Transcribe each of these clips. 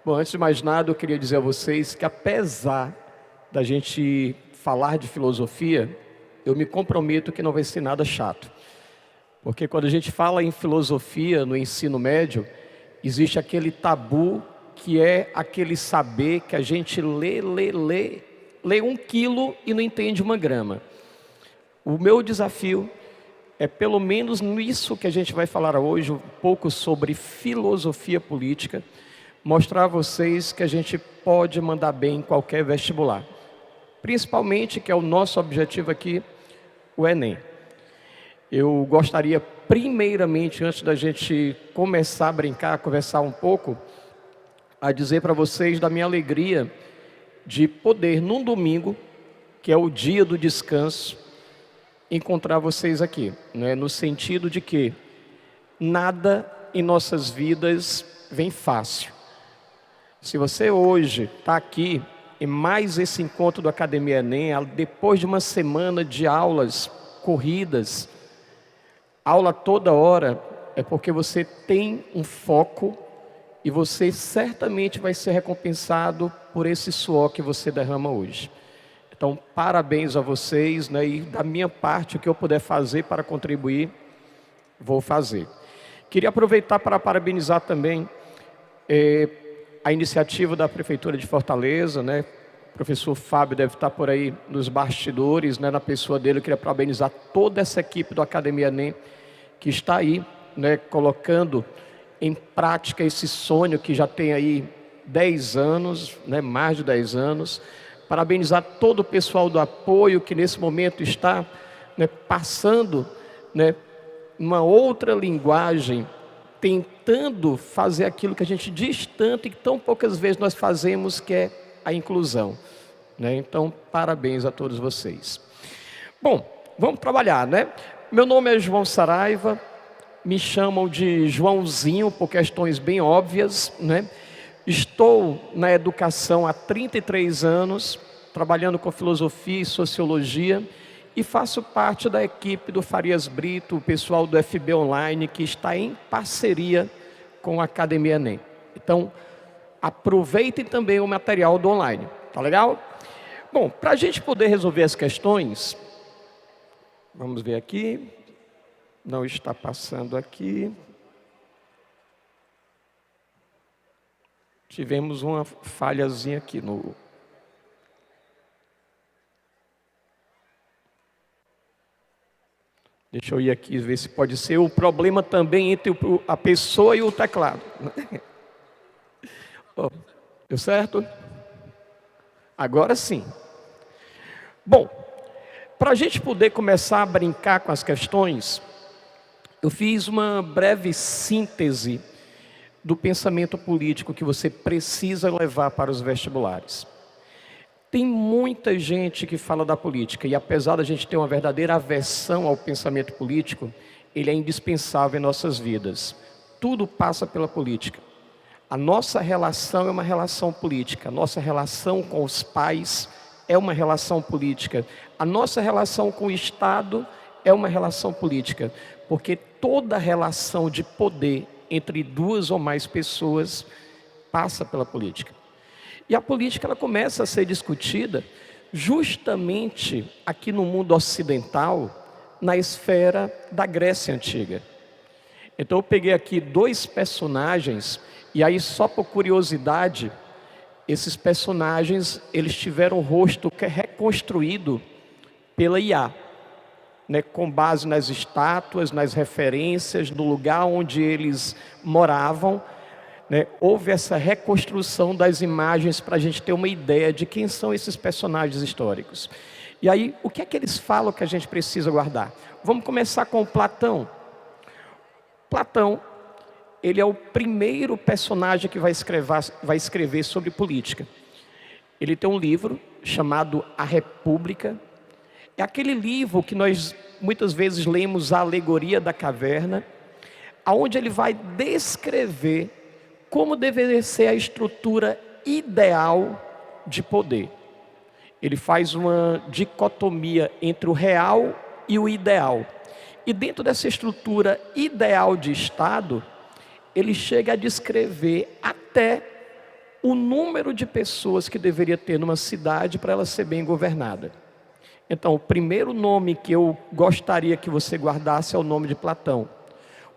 Bom, antes de mais nada, eu queria dizer a vocês que apesar da gente falar de filosofia, eu me comprometo que não vai ser nada chato. Porque quando a gente fala em filosofia no ensino médio, existe aquele tabu que é aquele saber que a gente lê 1 quilo e não entende 1 grama. O meu desafio é pelo menos nisso que a gente vai falar hoje, um pouco sobre filosofia política, mostrar a vocês que a gente pode mandar bem em qualquer vestibular. Principalmente, que é o nosso objetivo aqui, o Enem. Eu gostaria, primeiramente, antes da gente começar a brincar, a conversar um pouco, a dizer para vocês da minha alegria de poder, num domingo, que é o dia do descanso, encontrar vocês aqui, né? No sentido de que nada em nossas vidas vem fácil. Se você hoje está aqui em mais esse encontro do Academia Enem, depois de uma semana de aulas corridas, aula toda hora, é porque você tem um foco e você certamente vai ser recompensado por esse suor que você derrama hoje. Então, parabéns a vocês, né? E da minha parte, o que eu puder fazer para contribuir, vou fazer. Queria aproveitar para parabenizar também a iniciativa da Prefeitura de Fortaleza, né? O professor Fábio deve estar por aí nos bastidores, né? Na pessoa dele, eu queria parabenizar toda essa equipe do Academia Enem, que está aí, né? Colocando em prática esse sonho que já tem aí 10 anos, né? Mais de 10 anos. Parabenizar todo o pessoal do apoio que nesse momento está, né, passando, né, uma outra linguagem, tentando fazer aquilo que a gente diz tanto e que tão poucas vezes nós fazemos, que é a inclusão, né? Então, parabéns a todos vocês. Bom, vamos trabalhar, né? Meu nome é João Saraiva, me chamam de Joãozinho por questões bem óbvias, né? Estou na educação há 33 anos, trabalhando com filosofia e sociologia, e faço parte da equipe do Farias Brito, o pessoal do FB Online, que está em parceria com a Academia Enem. Então, aproveitem também o material do online, tá legal? Bom, para a gente poder resolver as questões, vamos ver aqui, não está passando aqui. Tivemos uma falhazinha aqui no... Deixa eu ir aqui ver se pode ser o problema também entre a pessoa e o teclado. Oh, deu certo? Agora sim. Bom, para a gente poder começar a brincar com as questões, eu fiz uma breve síntese do pensamento político que você precisa levar para os vestibulares. Tem muita gente que fala da política, e apesar da gente ter uma verdadeira aversão ao pensamento político, ele é indispensável em nossas vidas. Tudo passa pela política. A nossa relação é uma relação política, a nossa relação com os pais é uma relação política, a nossa relação com o Estado é uma relação política, porque toda relação de poder entre 2 ou mais pessoas passa pela política. E a política ela começa a ser discutida justamente aqui no mundo ocidental, na esfera da Grécia Antiga. Então eu peguei aqui 2 personagens, e aí só por curiosidade, esses personagens eles tiveram o rosto reconstruído pela IA, né, com base nas estátuas, nas referências, no lugar onde eles moravam, né, houve essa reconstrução das imagens para a gente ter uma ideia de quem são esses personagens históricos. E aí, o que é que eles falam que a gente precisa guardar? Vamos começar com Platão. Platão, ele é o primeiro personagem que vai escrever sobre política. Ele tem um livro chamado A República. É aquele livro que nós muitas vezes lemos, a Alegoria da Caverna, onde ele vai descrever como deveria ser a estrutura ideal de poder. Ele faz uma dicotomia entre o real e o ideal. E dentro dessa estrutura ideal de Estado, ele chega a descrever até o número de pessoas que deveria ter numa cidade para ela ser bem governada. Então, o primeiro nome que eu gostaria que você guardasse é o nome de Platão.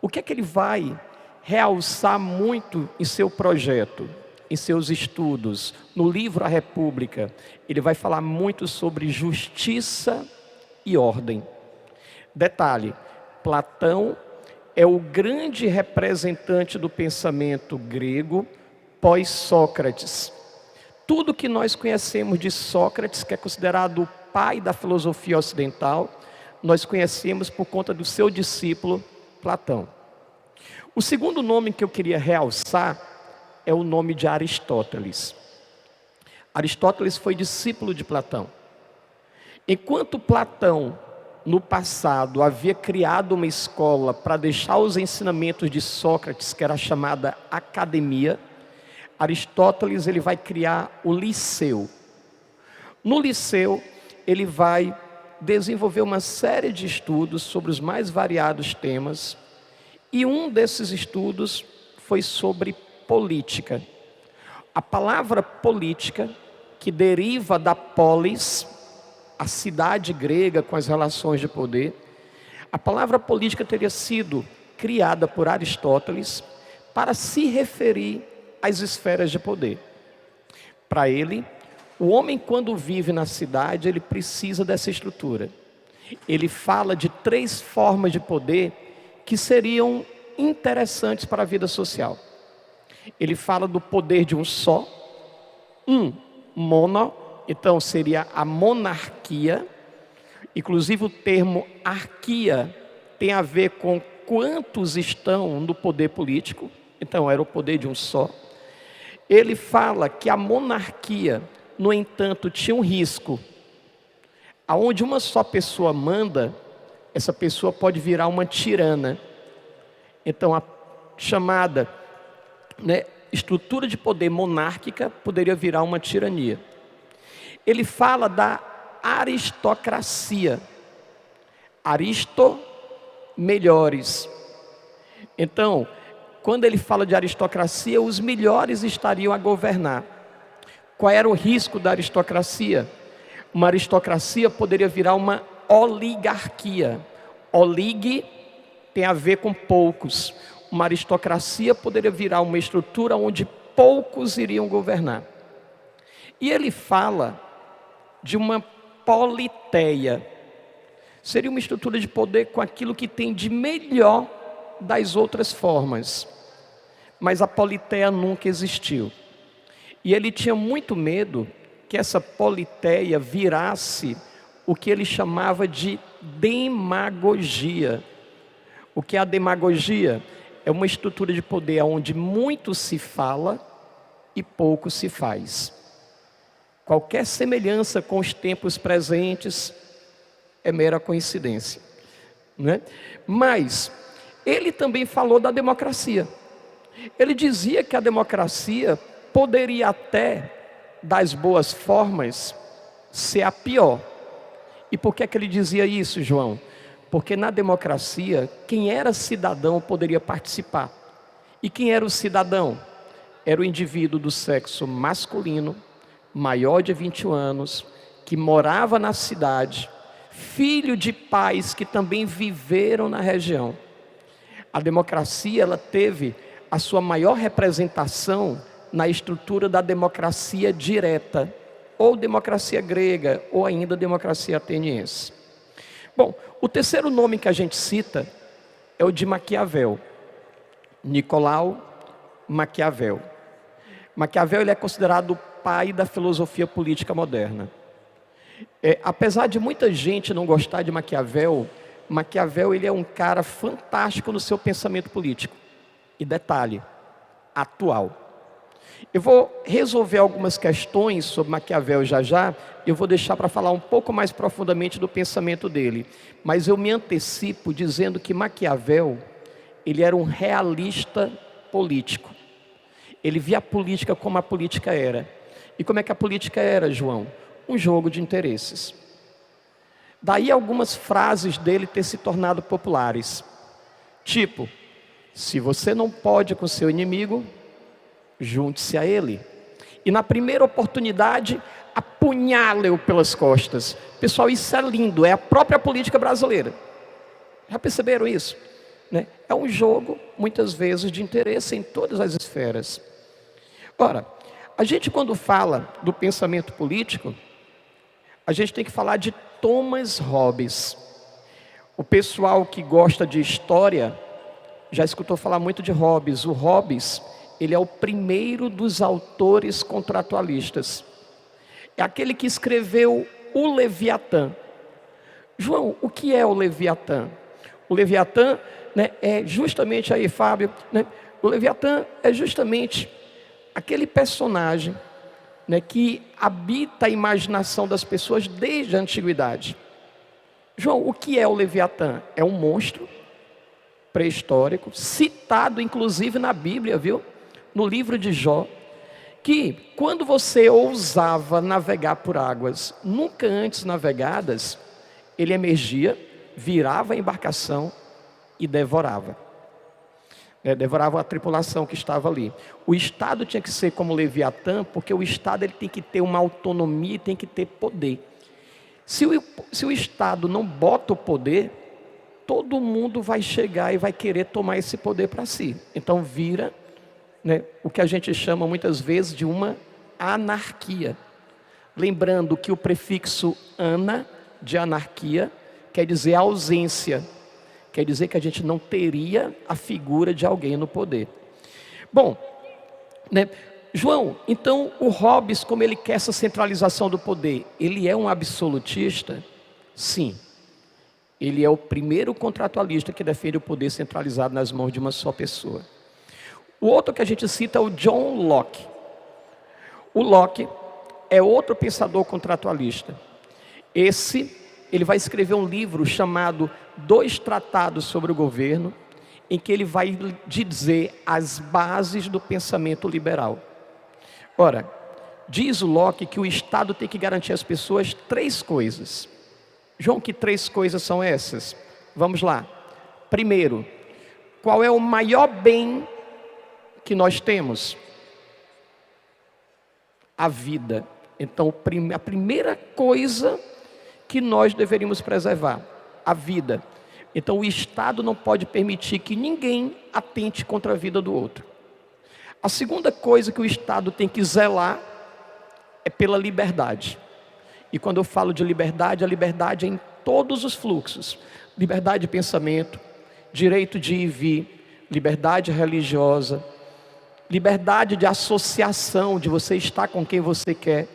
O que é que ele vai realçar muito em seu projeto, em seus estudos? No livro A República, ele vai falar muito sobre justiça e ordem. Detalhe, Platão é o grande representante do pensamento grego pós-Sócrates. Tudo que nós conhecemos de Sócrates, que é considerado o pai da filosofia ocidental, nós conhecemos por conta do seu discípulo Platão. O segundo nome que eu queria realçar é o nome de Aristóteles. Aristóteles foi discípulo de Platão. Enquanto Platão, no passado, havia criado uma escola para deixar os ensinamentos de Sócrates, que era chamada academia, Aristóteles ele vai criar o Liceu. No Liceu, ele vai desenvolver uma série de estudos sobre os mais variados temas, e um desses estudos foi sobre política. A palavra política, que deriva da polis, a cidade grega com as relações de poder, a palavra política teria sido criada por Aristóteles para se referir às esferas de poder. Para ele, o homem, quando vive na cidade, ele precisa dessa estrutura. Ele fala de 3 formas de poder que seriam interessantes para a vida social. Ele fala do poder de um só, mono, então seria a monarquia. Inclusive o termo arquia tem a ver com quantos estão no poder político, então era o poder de um só. Ele fala que a monarquia, no entanto, tinha um risco. Aonde uma só pessoa manda, essa pessoa pode virar uma tirana. Então a chamada estrutura de poder monárquica poderia virar uma tirania. Ele fala da aristocracia. Aristo, melhores. Então, quando ele fala de aristocracia, os melhores estariam a governar. Qual era o risco da aristocracia? Uma aristocracia poderia virar uma oligarquia. Olig tem a ver com poucos. Uma aristocracia poderia virar uma estrutura onde poucos iriam governar. E ele fala de uma politeia. Seria uma estrutura de poder com aquilo que tem de melhor das outras formas. Mas a politeia nunca existiu. E ele tinha muito medo que essa politeia virasse o que ele chamava de demagogia. O que é a demagogia? É uma estrutura de poder onde muito se fala e pouco se faz. Qualquer semelhança com os tempos presentes é mera coincidência, né? Mas ele também falou da democracia. Ele dizia que a democracia poderia até, das boas formas, ser a pior. E por que é que ele dizia isso, João? Porque na democracia, quem era cidadão poderia participar. E quem era o cidadão? Era o indivíduo do sexo masculino, maior de 21 anos, que morava na cidade, filho de pais que também viveram na região. A democracia, ela teve a sua maior representação na estrutura da democracia direta, ou democracia grega, ou ainda democracia ateniense. Bom, o terceiro nome que a gente cita é o de Maquiavel. Nicolau Maquiavel. Maquiavel ele é considerado o pai da filosofia política moderna. Apesar de muita gente não gostar de Maquiavel, Maquiavel ele é um cara fantástico no seu pensamento político. E detalhe, atual. Eu vou resolver algumas questões sobre Maquiavel já. Eu vou deixar para falar um pouco mais profundamente do pensamento dele. Mas eu me antecipo dizendo que Maquiavel, ele era um realista político. Ele via a política como a política era. E como é que a política era, João? Um jogo de interesses. Daí algumas frases dele ter se tornado populares. Tipo, se você não pode com seu inimigo, junte-se a ele. E na primeira oportunidade, apunhala-o pelas costas. Pessoal, isso é lindo, é a própria política brasileira. Já perceberam isso? Né? É um jogo, muitas vezes, de interesse em todas as esferas. Ora, a gente quando fala do pensamento político, a gente tem que falar de Thomas Hobbes. O pessoal que gosta de história já escutou falar muito de Hobbes. O Hobbes, ele é o primeiro dos autores contratualistas. É aquele que escreveu o Leviatã. João, o que é o Leviatã? O Leviatã, né, é justamente aí, Fábio, né, o Leviatã é justamente aquele personagem, né, que habita a imaginação das pessoas desde a antiguidade. João, o que é o Leviatã? É um monstro pré-histórico, citado inclusive na Bíblia, viu? No livro de Jó, que quando você ousava navegar por águas nunca antes navegadas, ele emergia, virava a embarcação e devorava. Devorava a tripulação que estava ali. O Estado tinha que ser como Leviatã, porque o Estado ele tem que ter uma autonomia e tem que ter poder. Se o Estado não bota o poder, todo mundo vai chegar e vai querer tomar esse poder para si. Então vira, né, o que a gente chama muitas vezes de uma anarquia. Lembrando que o prefixo ana, de anarquia, quer dizer ausência. Quer dizer que a gente não teria a figura de alguém no poder. Bom, né, João, então o Hobbes, como ele quer essa centralização do poder, ele é um absolutista? Sim. Ele é o primeiro contratualista que defende o poder centralizado nas mãos de uma só pessoa. O outro que a gente cita é o John Locke. O Locke é outro pensador contratualista. Ele vai escrever um livro chamado Dois Tratados sobre o Governo, em que ele vai dizer as bases do pensamento liberal. Ora, diz o Locke que o Estado tem que garantir às pessoas 3 coisas. João, que 3 coisas são essas? Vamos lá. Primeiro, qual é o maior bem que nós temos? A vida. Então, a primeira coisa que nós deveríamos preservar, a vida. Então o Estado não pode permitir que ninguém atente contra a vida do outro. A segunda coisa que o Estado tem que zelar é pela liberdade. E quando eu falo de liberdade, a liberdade é em todos os fluxos. Liberdade de pensamento, direito de ir e vir, liberdade religiosa, liberdade de associação, de você estar com quem você quer.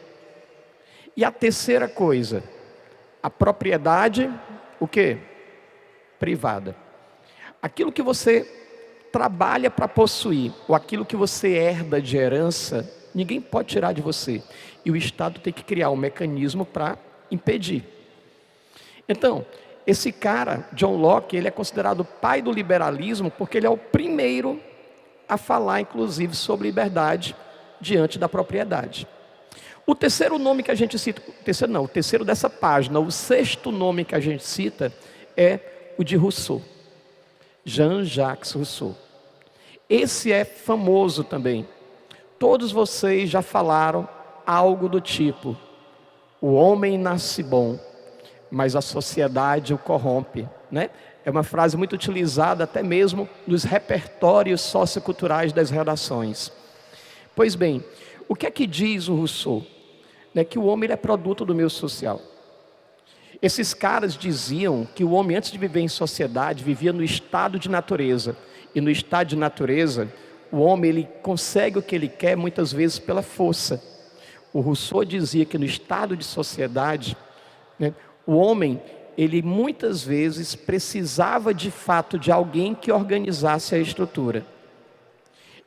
E a terceira coisa, a propriedade, o quê? Privada. Aquilo que você trabalha para possuir, ou aquilo que você herda de herança, ninguém pode tirar de você. E o Estado tem que criar um mecanismo para impedir. Então, esse cara, John Locke, ele é considerado o pai do liberalismo, porque ele é o primeiro a falar, inclusive, sobre liberdade diante da propriedade. O terceiro nome que a gente cita, o terceiro dessa página, o sexto nome que a gente cita é o de Rousseau, Jean-Jacques Rousseau. Esse é famoso também. Todos vocês já falaram algo do tipo: o homem nasce bom, mas a sociedade o corrompe, né? É uma frase muito utilizada até mesmo nos repertórios socioculturais das redações. Pois bem, o que é que diz o Rousseau? Que o homem é produto do meio social. Esses caras diziam que o homem, antes de viver em sociedade, vivia no estado de natureza. E no estado de natureza, o homem ele consegue o que ele quer muitas vezes pela força. O Rousseau dizia que no estado de sociedade, né, o homem, ele muitas vezes precisava de fato de alguém que organizasse a estrutura.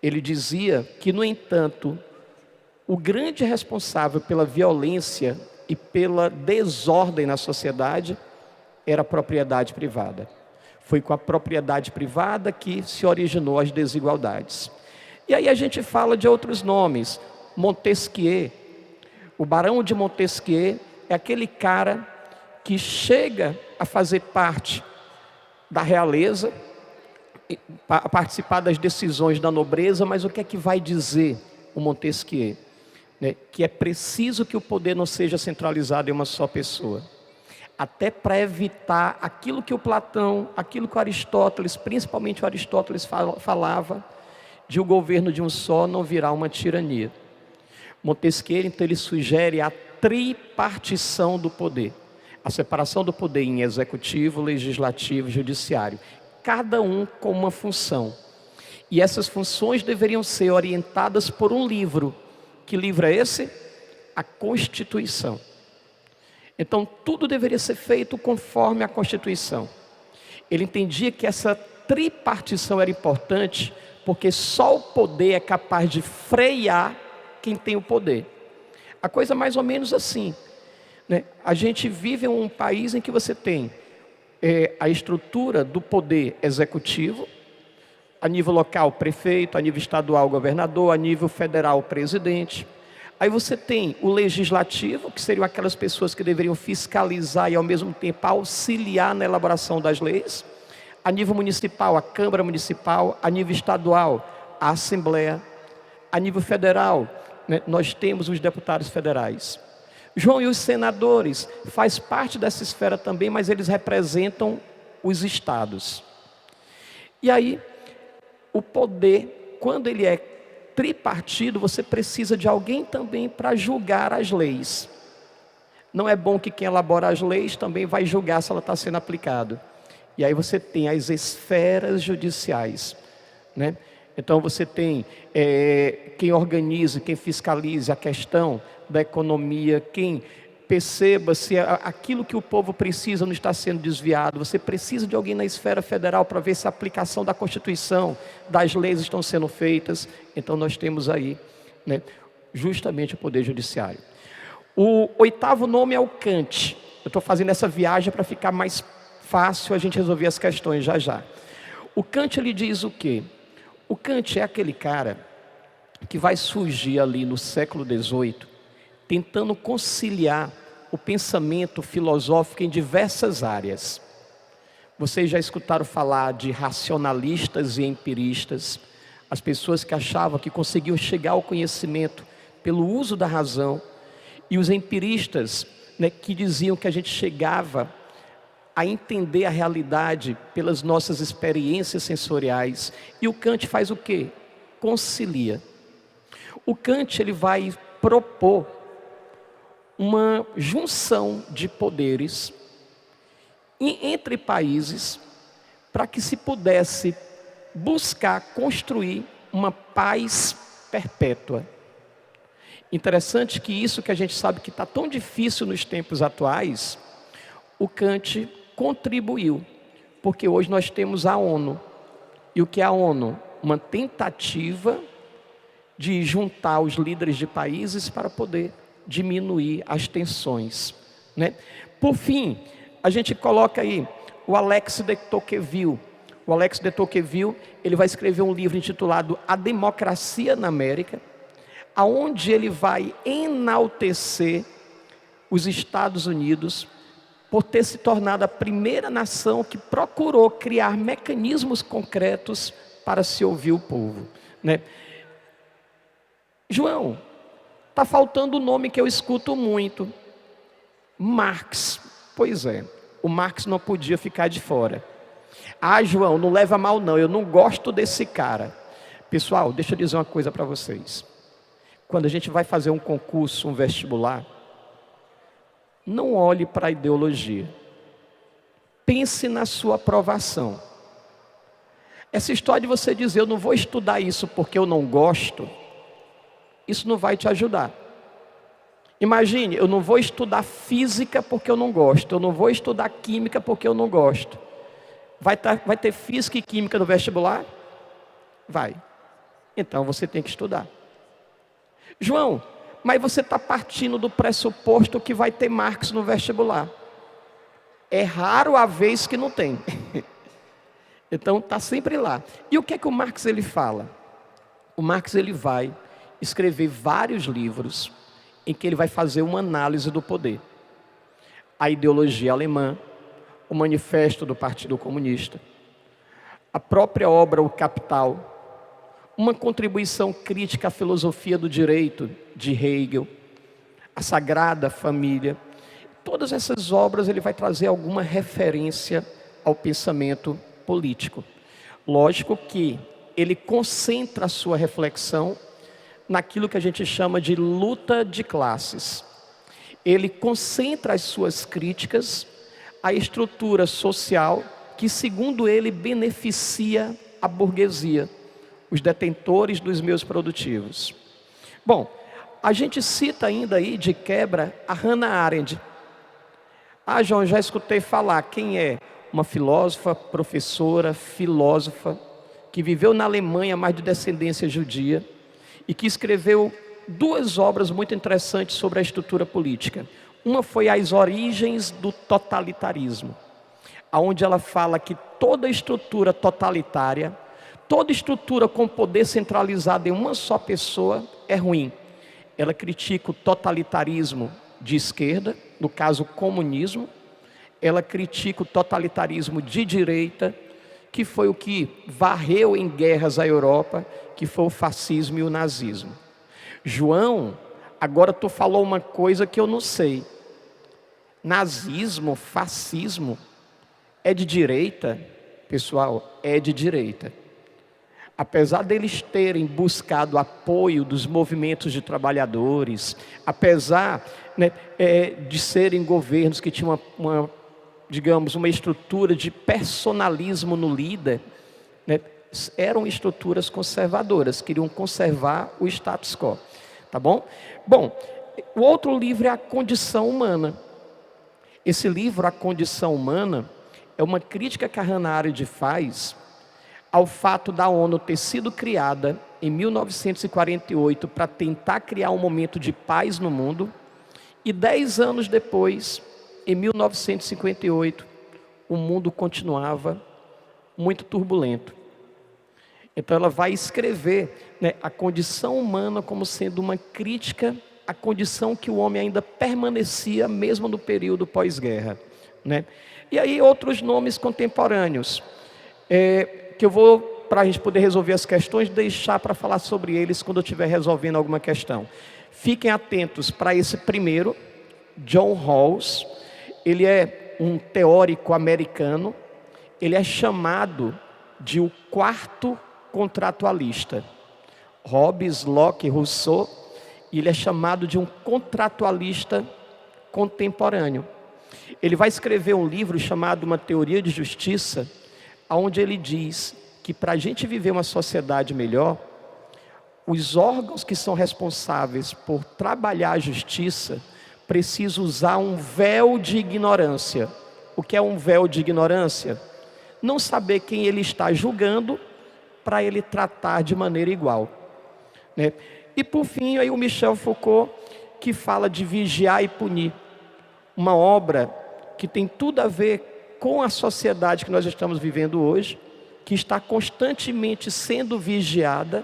Ele dizia que, no entanto, o grande responsável pela violência e pela desordem na sociedade era a propriedade privada. Foi com a propriedade privada que se originou as desigualdades. E aí a gente fala de outros nomes. Montesquieu. O Barão de Montesquieu é aquele cara que chega a fazer parte da realeza, a participar das decisões da nobreza, mas o que é que vai dizer o Montesquieu? né, que é preciso que o poder não seja centralizado em uma só pessoa. Até para evitar aquilo que o Platão, aquilo que o Aristóteles, principalmente o Aristóteles falava, de o governo de um só não virar uma tirania. Montesquieu, então, ele sugere a tripartição do poder. A separação do poder em executivo, legislativo e judiciário. Cada um com uma função. E essas funções deveriam ser orientadas por um livro. Que livro é esse? A Constituição. Então, tudo deveria ser feito conforme a Constituição. Ele entendia que essa tripartição era importante, porque só o poder é capaz de frear quem tem o poder. A coisa mais ou menos assim, né? A gente vive em um país em que você tem a estrutura do poder executivo, a nível local, prefeito, a nível estadual, governador, a nível federal, presidente. Aí você tem o legislativo, que seriam aquelas pessoas que deveriam fiscalizar e ao mesmo tempo auxiliar na elaboração das leis. A nível municipal, a Câmara Municipal. A nível estadual, a Assembleia. A nível federal, né, nós temos os deputados federais. João, e os senadores faz parte dessa esfera também, mas eles representam os estados. E aí, o poder, quando ele é tripartido, você precisa de alguém também para julgar as leis. Não é bom que quem elabora as leis também vai julgar se ela está sendo aplicada. E aí você tem as esferas judiciais, né? Então você tem quem organiza, quem fiscaliza a questão da economia, quem perceba se aquilo que o povo precisa não está sendo desviado. Você precisa de alguém na esfera federal para ver se a aplicação da Constituição, das leis estão sendo feitas. Então nós temos aí, né, justamente o Poder Judiciário. O oitavo nome é o Kant. Eu estou fazendo essa viagem para ficar mais fácil a gente resolver as questões já já. O Kant, ele diz o quê? O Kant é aquele cara que vai surgir ali no século XVIII, tentando conciliar o pensamento filosófico em diversas áreas. Vocês já escutaram falar de racionalistas e empiristas, as pessoas que achavam que conseguiam chegar ao conhecimento pelo uso da razão, e os empiristas, né, que diziam que a gente chegava a entender a realidade pelas nossas experiências sensoriais. E o Kant faz o quê? Concilia. O Kant, ele vai propor uma junção de poderes entre países para que se pudesse buscar construir uma paz perpétua. Interessante que isso que a gente sabe que está tão difícil nos tempos atuais, o Kant contribuiu, porque hoje nós temos a ONU. E o que é a ONU? Uma tentativa de juntar os líderes de países para poder diminuir as tensões, né? Por fim, a gente coloca aí o Alex de Tocqueville. O Alex de Tocqueville, ele vai escrever um livro intitulado A Democracia na América, aonde ele vai enaltecer os Estados Unidos por ter se tornado a primeira nação que procurou criar mecanismos concretos para se ouvir o povo, né? João, está faltando o nome que eu escuto muito, Marx. Pois é, o Marx não podia ficar de fora. Ah, João, não leva mal não, eu não gosto desse cara. Pessoal, deixa eu dizer uma coisa para vocês. Quando a gente vai fazer um concurso, um vestibular, não olhe para a ideologia. Pense na sua aprovação. Essa história de você dizer, eu não vou estudar isso porque eu não gosto, isso não vai te ajudar. Imagine, eu não vou estudar física porque eu não gosto, eu não vou estudar química porque eu não gosto. Vai ter física e química no vestibular? Vai. Então você tem que estudar. João, mas você está partindo do pressuposto que vai ter Marx no vestibular. É raro a vez que não tem. Então está sempre lá. E o que é que o Marx ele fala? O Marx ele vai escrever vários livros em que ele vai fazer uma análise do poder. A ideologia alemã, o manifesto do Partido Comunista, a própria obra O Capital, uma contribuição crítica à filosofia do direito de Hegel, a Sagrada Família. Todas essas obras ele vai trazer alguma referência ao pensamento político. Lógico que ele concentra a sua reflexão naquilo que a gente chama de luta de classes. Ele concentra as suas críticas à estrutura social que, segundo ele, beneficia a burguesia, os detentores dos meios produtivos. Bom, a gente cita ainda aí de quebra a Hannah Arendt. Ah, João, já escutei falar. Quem é? Uma filósofa, professora, filósofa, que viveu na Alemanha, mas de descendência judia, e que escreveu duas obras muito interessantes sobre a estrutura política. Uma foi As Origens do Totalitarismo, onde ela fala que toda estrutura totalitária, toda estrutura com poder centralizado em uma só pessoa é ruim. Ela critica o totalitarismo de esquerda, no caso o comunismo. Ela critica o totalitarismo de direita, que foi o que varreu em guerras a Europa, que foi o fascismo e o nazismo. João, agora tu falou uma coisa que eu não sei. Nazismo, fascismo, é de direita? Pessoal, é de direita. Apesar deles terem buscado apoio dos movimentos de trabalhadores, apesar, né, de serem governos que tinham uma estrutura de personalismo no líder, né, eram estruturas conservadoras, queriam conservar o status quo, tá bom? Bom, o outro livro é A Condição Humana. Esse livro, A Condição Humana, é uma crítica que a Hannah Arendt faz ao fato da ONU ter sido criada em 1948 para tentar criar um momento de paz no mundo, e 10 anos depois, em 1958, o mundo continuava muito turbulento. Então ela vai escrever, né, a condição humana como sendo uma crítica à condição que o homem ainda permanecia mesmo no período pós-guerra, né? E aí outros nomes contemporâneos, que eu vou, para a gente poder resolver as questões, deixar para falar sobre eles quando eu estiver resolvendo alguma questão. Fiquem atentos para esse primeiro, John Rawls. Ele é um teórico americano. Ele é chamado de o quarto contratualista. Hobbes, Locke, Rousseau. Ele é chamado de um contratualista contemporâneo. Ele vai escrever um livro chamado Uma Teoria de Justiça, onde ele diz que para a gente viver uma sociedade melhor, os órgãos que são responsáveis por trabalhar a justiça precisam usar um véu de ignorância. O que é um véu de ignorância? Não saber quem ele está julgando para ele tratar de maneira igual, né? E por fim, aí o Michel Foucault, que fala de vigiar e punir. Uma obra que tem tudo a ver com a sociedade que nós estamos vivendo hoje, que está constantemente sendo vigiada,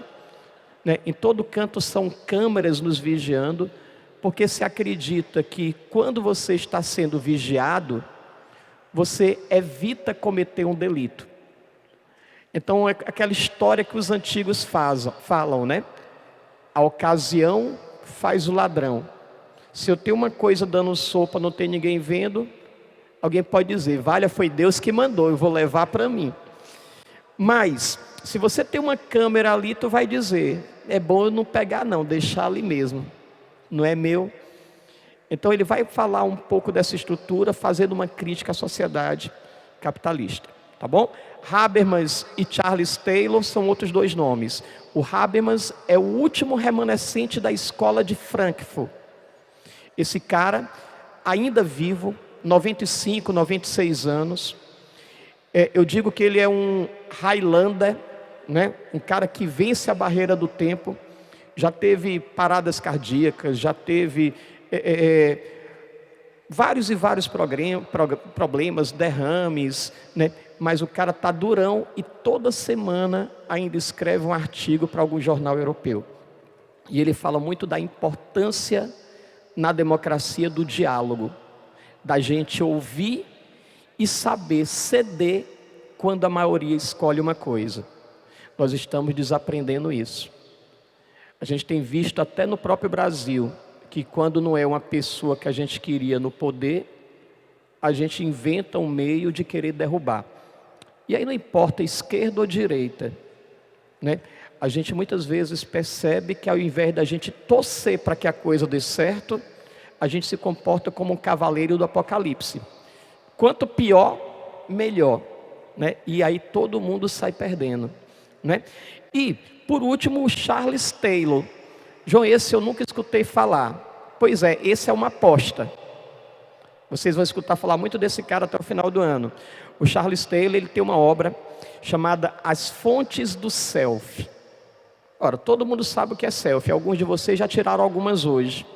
né? Em todo canto são câmeras nos vigiando, porque se acredita que quando você está sendo vigiado, você evita cometer um delito. Então é aquela história que os antigos falam, né? A ocasião faz o ladrão. Se eu tenho uma coisa dando sopa, não tem ninguém vendo, alguém pode dizer, valha, foi Deus que mandou, eu vou levar para mim. Mas, se você tem uma câmera ali, tu vai dizer, é bom eu não pegar não, deixar ali mesmo, não é meu. Então ele vai falar um pouco dessa estrutura, fazendo uma crítica à sociedade capitalista, tá bom? Habermas e Charles Taylor são outros dois nomes. O Habermas é o último remanescente da escola de Frankfurt. Esse cara, ainda vivo, 95, 96 anos. Eu digo que ele é um Highlander, né? Um cara que vence a barreira do tempo. Já teve paradas cardíacas, já teve vários e vários problemas, derrames, né? Mas o cara está durão e toda semana ainda escreve um artigo para algum jornal europeu. E ele fala muito da importância na democracia do diálogo, da gente ouvir e saber ceder quando a maioria escolhe uma coisa. Nós estamos desaprendendo isso. A gente tem visto até no próprio Brasil, que quando não é uma pessoa que a gente queria no poder, a gente inventa um meio de querer derrubar. E aí não importa esquerda ou direita, né? A gente muitas vezes percebe que ao invés da gente torcer para que a coisa dê certo, a gente se comporta como um cavaleiro do Apocalipse. Quanto pior, melhor, né? E aí todo mundo sai perdendo, né? E, por último, o Charles Taylor. João, esse eu nunca escutei falar. Pois é, esse é uma aposta. Vocês vão escutar falar muito desse cara até o final do ano. O Charles Taylor, ele tem uma obra chamada As Fontes do Self. Ora, todo mundo sabe o que é self. Alguns de vocês já tiraram algumas hoje.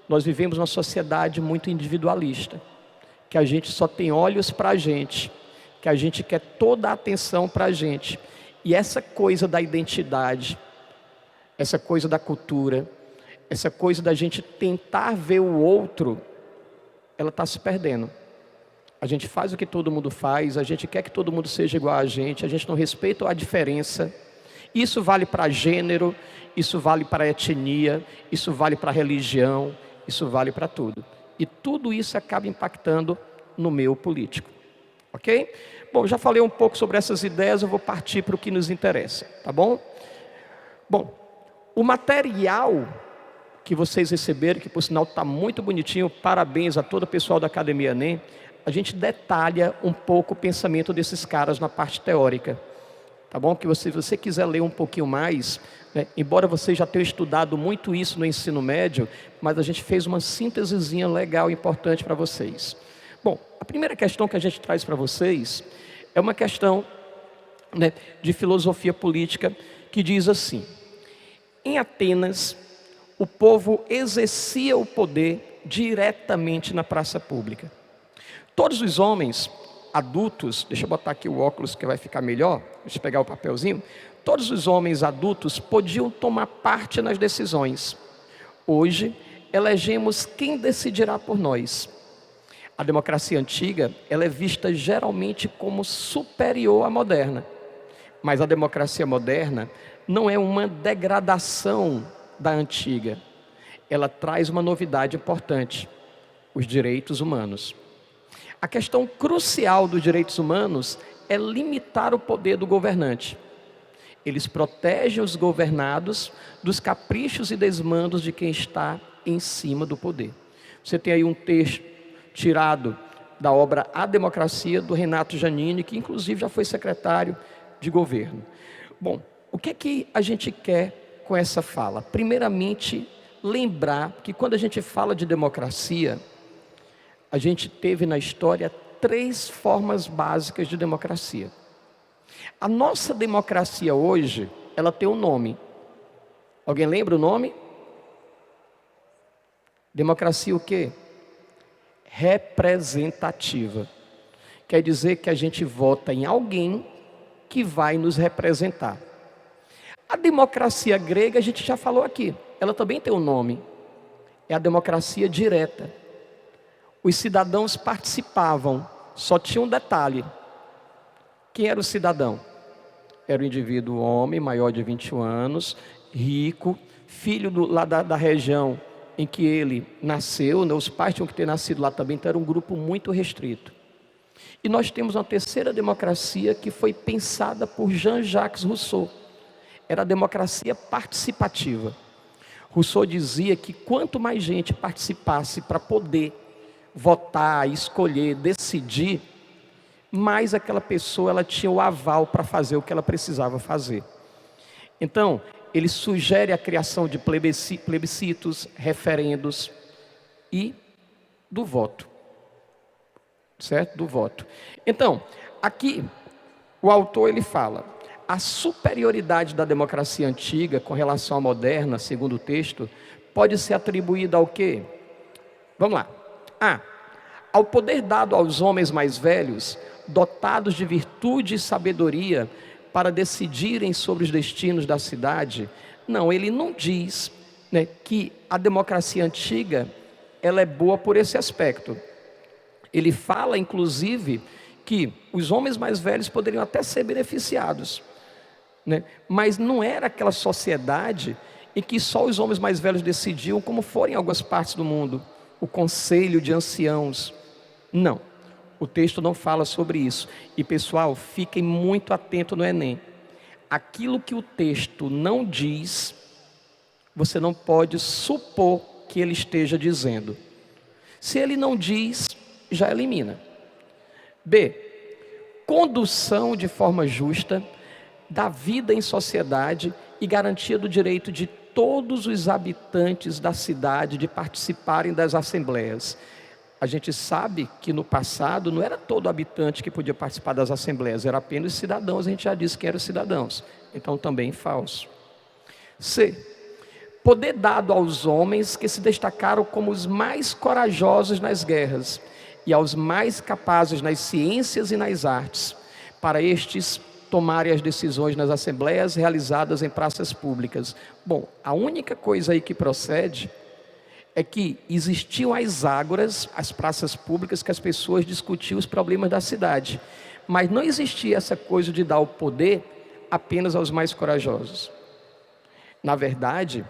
Nós vivemos numa sociedade muito individualista, que a gente só tem olhos para a gente, que a gente quer toda a atenção para a gente. E essa coisa da identidade, essa coisa da cultura, essa coisa da gente tentar ver o outro, ela está se perdendo. A gente faz o que todo mundo faz, a gente quer que todo mundo seja igual a gente não respeita a diferença. Isso vale para gênero, isso vale para etnia, isso vale para religião, isso vale para tudo. E tudo isso acaba impactando no meio político. Ok? Bom, já falei um pouco sobre essas ideias, eu vou partir para o que nos interessa, tá bom? Bom, o material que vocês receberam, que por sinal está muito bonitinho, parabéns a todo o pessoal da Academia Enem, a gente detalha um pouco o pensamento desses caras na parte teórica, tá bom? Que se você quiser ler um pouquinho mais, né, embora você já tenha estudado muito isso no ensino médio, mas a gente fez uma síntesezinha legal e importante para vocês. Bom, a primeira questão que a gente traz para vocês é uma questão, né, de filosofia política que diz assim: em Atenas, o povo exercia o poder diretamente na praça pública. Todos os homens adultos, deixa eu botar aqui o óculos que vai ficar melhor, deixa eu pegar o papelzinho. Todos os homens adultos podiam tomar parte nas decisões. Hoje, elegemos quem decidirá por nós. A democracia antiga, ela é vista geralmente como superior à moderna. Mas a democracia moderna não é uma degradação da antiga. Ela traz uma novidade importante: os direitos humanos. A questão crucial dos direitos humanos é limitar o poder do governante. Eles protegem os governados dos caprichos e desmandos de quem está em cima do poder. Você tem aí um texto tirado da obra A Democracia, do Renato Giannini, que inclusive já foi secretário de governo. Bom, o que é que a gente quer com essa fala? Primeiramente, lembrar que quando a gente fala de democracia, a gente teve na história 3 formas básicas de democracia. A nossa democracia hoje, ela tem um nome. Alguém lembra o nome? Democracia o quê? Representativa. Quer dizer que a gente vota em alguém que vai nos representar. A democracia grega, a gente já falou aqui, ela também tem um nome. É a democracia direta. Os cidadãos participavam, só tinha um detalhe: quem era o cidadão? Era o indivíduo homem, maior de 21 anos, rico, filho lá da região em que ele nasceu, né? Os pais tinham que ter nascido lá também, então era um grupo muito restrito. E nós temos uma terceira democracia que foi pensada por Jean-Jacques Rousseau. Era a democracia participativa. Rousseau dizia que quanto mais gente participasse para poder votar, escolher, decidir, mais aquela pessoa ela tinha o aval para fazer o que ela precisava fazer. Então, ele sugere a criação de plebiscitos, referendos e do voto. Certo? Do voto. Então, aqui, o autor ele fala: a superioridade da democracia antiga com relação à moderna, segundo o texto, pode ser atribuída ao quê? Vamos lá. Ao poder dado aos homens mais velhos, dotados de virtude e sabedoria, para decidirem sobre os destinos da cidade. Não, ele não diz, né, que a democracia antiga ela é boa por esse aspecto. Ele fala, inclusive, que os homens mais velhos poderiam até ser beneficiados. né? Mas não era aquela sociedade em que só os homens mais velhos decidiam, como foram em algumas partes do mundo, o conselho de anciãos. Não, o texto não fala sobre isso. E pessoal, fiquem muito atentos no Enem. Aquilo que o texto não diz, você não pode supor que ele esteja dizendo. Se ele não diz, já elimina. B, condução de forma justa da vida em sociedade e garantia do direito de todos os habitantes da cidade de participarem das assembleias. A gente sabe que no passado não era todo habitante que podia participar das assembleias, era apenas cidadãos, a gente já disse que eram cidadãos, então também falso. C, poder dado aos homens que se destacaram como os mais corajosos nas guerras e aos mais capazes nas ciências e nas artes, para estes tomarem as decisões nas assembleias realizadas em praças públicas. Bom, a única coisa aí que procede é que existiam as ágoras, as praças públicas, que as pessoas discutiam os problemas da cidade, mas não existia essa coisa de dar o poder apenas aos mais corajosos. Na verdade,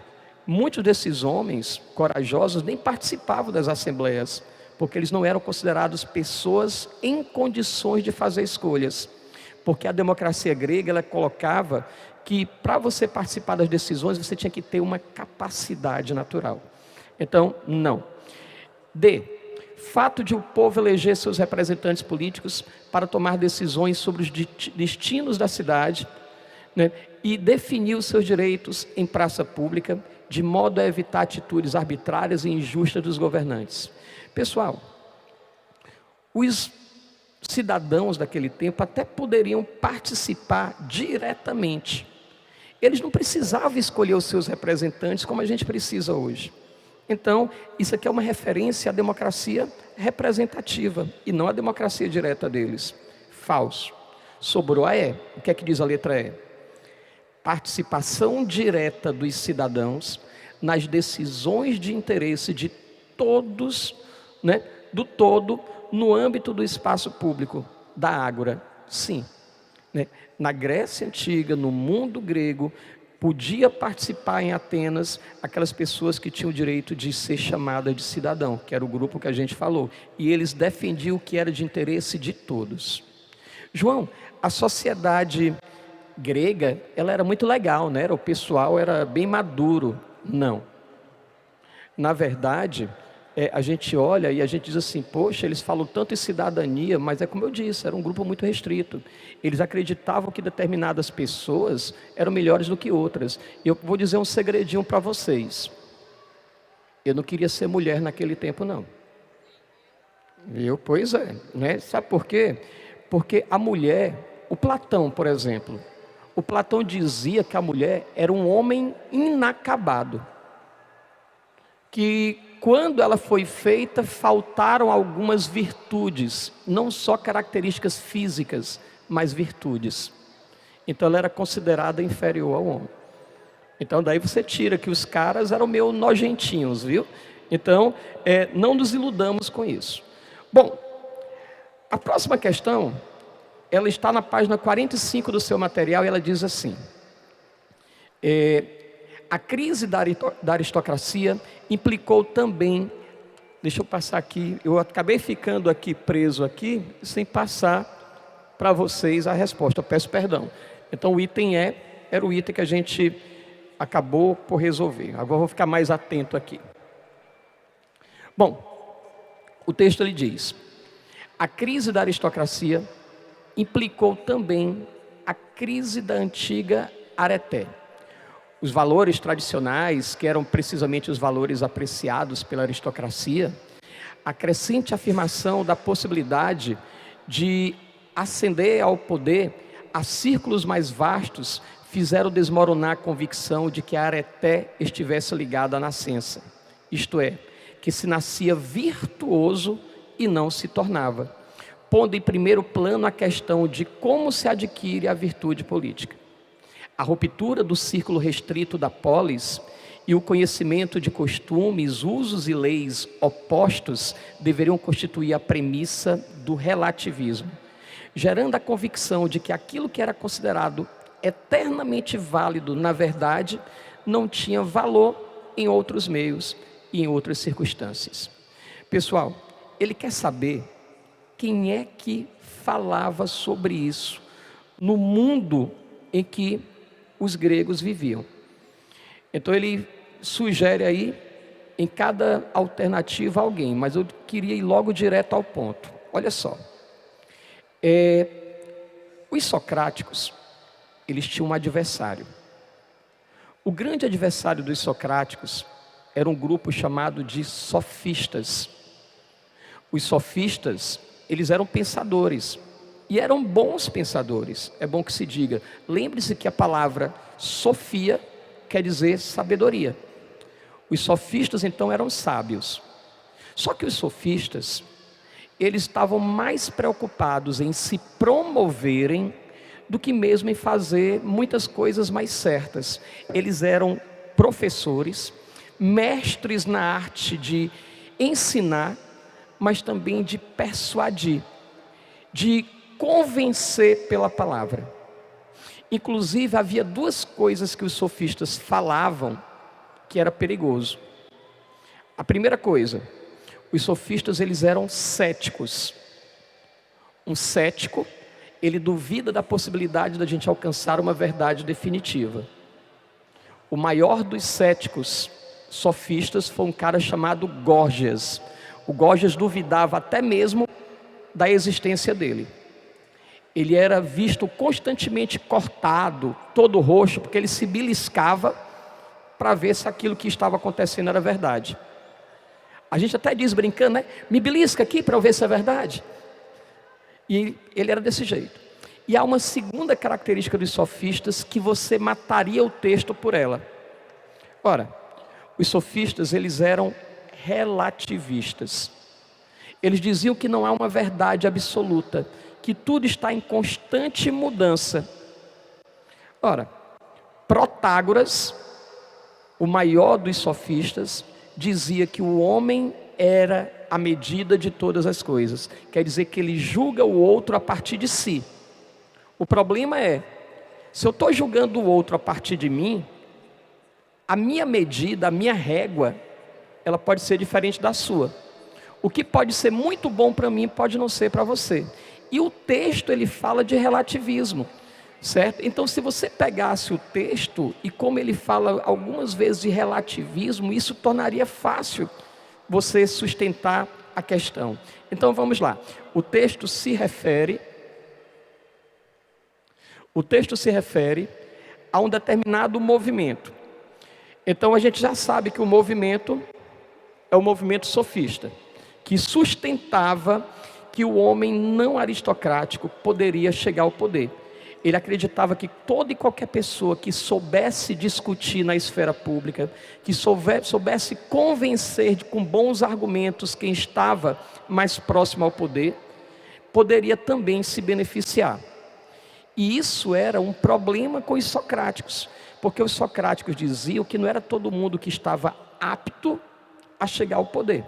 muitos desses homens corajosos nem participavam das assembleias, porque eles não eram considerados pessoas em condições de fazer escolhas. Porque a democracia grega, ela colocava que para você participar das decisões, você tinha que ter uma capacidade natural. Então, não. D, fato de o povo eleger seus representantes políticos para tomar decisões sobre os destinos da cidade, né, e definir os seus direitos em praça pública, de modo a evitar atitudes arbitrárias e injustas dos governantes. Pessoal, os cidadãos daquele tempo até poderiam participar diretamente. Eles não precisavam escolher os seus representantes como a gente precisa hoje. Então, isso aqui é uma referência à democracia representativa e não à democracia direta deles. Falso. Sobrou a E. O que é que diz a letra E? Participação direta dos cidadãos nas decisões de interesse de todos, né, do todo, no âmbito do espaço público, da ágora. Sim, né? Na Grécia Antiga, no mundo grego, podia participar em Atenas aquelas pessoas que tinham o direito de ser chamadas de cidadão, que era o grupo que a gente falou, e eles defendiam o que era de interesse de todos. João, a sociedade grega, ela era muito legal, né? O pessoal era bem maduro. Não. Na verdade, a gente olha e a gente diz assim, poxa, eles falam tanto em cidadania, mas é como eu disse, era um grupo muito restrito. Eles acreditavam que determinadas pessoas eram melhores do que outras. Eu vou dizer um segredinho para vocês. Eu não queria ser mulher naquele tempo, não. Pois é, né? Sabe por quê? Porque a mulher, o Platão, por exemplo, o Platão dizia que a mulher era um homem inacabado. Que quando ela foi feita, faltaram algumas virtudes, não só características físicas, mas virtudes. Então ela era considerada inferior ao homem. Então daí você tira que os caras eram meio nojentinhos, viu? Então, não nos iludamos com isso. Bom, a próxima questão, ela está na página 45 do seu material e ela diz assim: a crise da aristocracia implicou também, deixa eu passar aqui, eu acabei ficando aqui preso aqui, sem passar para vocês a resposta, eu peço perdão. Então o item era o item que a gente acabou por resolver, agora eu vou ficar mais atento aqui. Bom, o texto ele diz: a crise da aristocracia implicou também a crise da antiga Areté. Os valores tradicionais, que eram precisamente os valores apreciados pela aristocracia, a crescente afirmação da possibilidade de ascender ao poder a círculos mais vastos, fizeram desmoronar a convicção de que a Areté estivesse ligada à nascença. Isto é, que se nascia virtuoso e não se tornava, pondo em primeiro plano a questão de como se adquire a virtude política. A ruptura do círculo restrito da polis e o conhecimento de costumes, usos e leis opostos deveriam constituir a premissa do relativismo, gerando a convicção de que aquilo que era considerado eternamente válido, na verdade, não tinha valor em outros meios e em outras circunstâncias. Pessoal, ele quer saber quem é que falava sobre isso no mundo em que os gregos viviam. Então ele sugere aí, em cada alternativa, alguém, mas eu queria ir logo direto ao ponto. Olha só, os socráticos, eles tinham um adversário. O grande adversário dos socráticos era um grupo chamado de sofistas. Os sofistas, eles eram pensadores, e eram bons pensadores, é bom que se diga. Lembre-se que a palavra sofia quer dizer sabedoria. Os sofistas então eram sábios. Só que os sofistas, eles estavam mais preocupados em se promoverem do que mesmo em fazer muitas coisas mais certas. Eles eram professores, mestres na arte de ensinar, mas também de persuadir, de convencer pela palavra. Inclusive havia duas coisas que os sofistas falavam que era perigoso. A primeira coisa, os sofistas, eles eram céticos. Um cético, ele duvida da possibilidade da gente alcançar uma verdade definitiva. O maior dos céticos sofistas foi um cara chamado Górgias. O Górgias duvidava até mesmo da existência dele. Ele era visto constantemente cortado, todo roxo, porque ele se beliscava para ver se aquilo que estava acontecendo era verdade. A gente até diz brincando, né? Me belisca aqui para eu ver se é verdade. E ele era desse jeito. E há uma segunda característica dos sofistas que você mataria o texto por ela. Ora, os sofistas, eles eram relativistas. Eles diziam que não há uma verdade absoluta, que tudo está em constante mudança. Ora, Protágoras, o maior dos sofistas, dizia que o homem era a medida de todas as coisas. Quer dizer que ele julga o outro a partir de si. O problema é, se eu estou julgando o outro a partir de mim, a minha medida, a minha régua, ela pode ser diferente da sua. O que pode ser muito bom para mim, pode não ser para você. E o texto, ele fala de relativismo, certo? Então, se você pegasse o texto, e como ele fala algumas vezes de relativismo, isso tornaria fácil você sustentar a questão. Então, vamos lá. O texto se refere a um determinado movimento. Então, a gente já sabe que o movimento é o movimento sofista, que sustentava que o homem não aristocrático poderia chegar ao poder. Ele acreditava que toda e qualquer pessoa que soubesse discutir na esfera pública, que soubesse convencer com bons argumentos quem estava mais próximo ao poder, poderia também se beneficiar. E isso era um problema com os socráticos, porque os socráticos diziam que não era todo mundo que estava apto a chegar ao poder.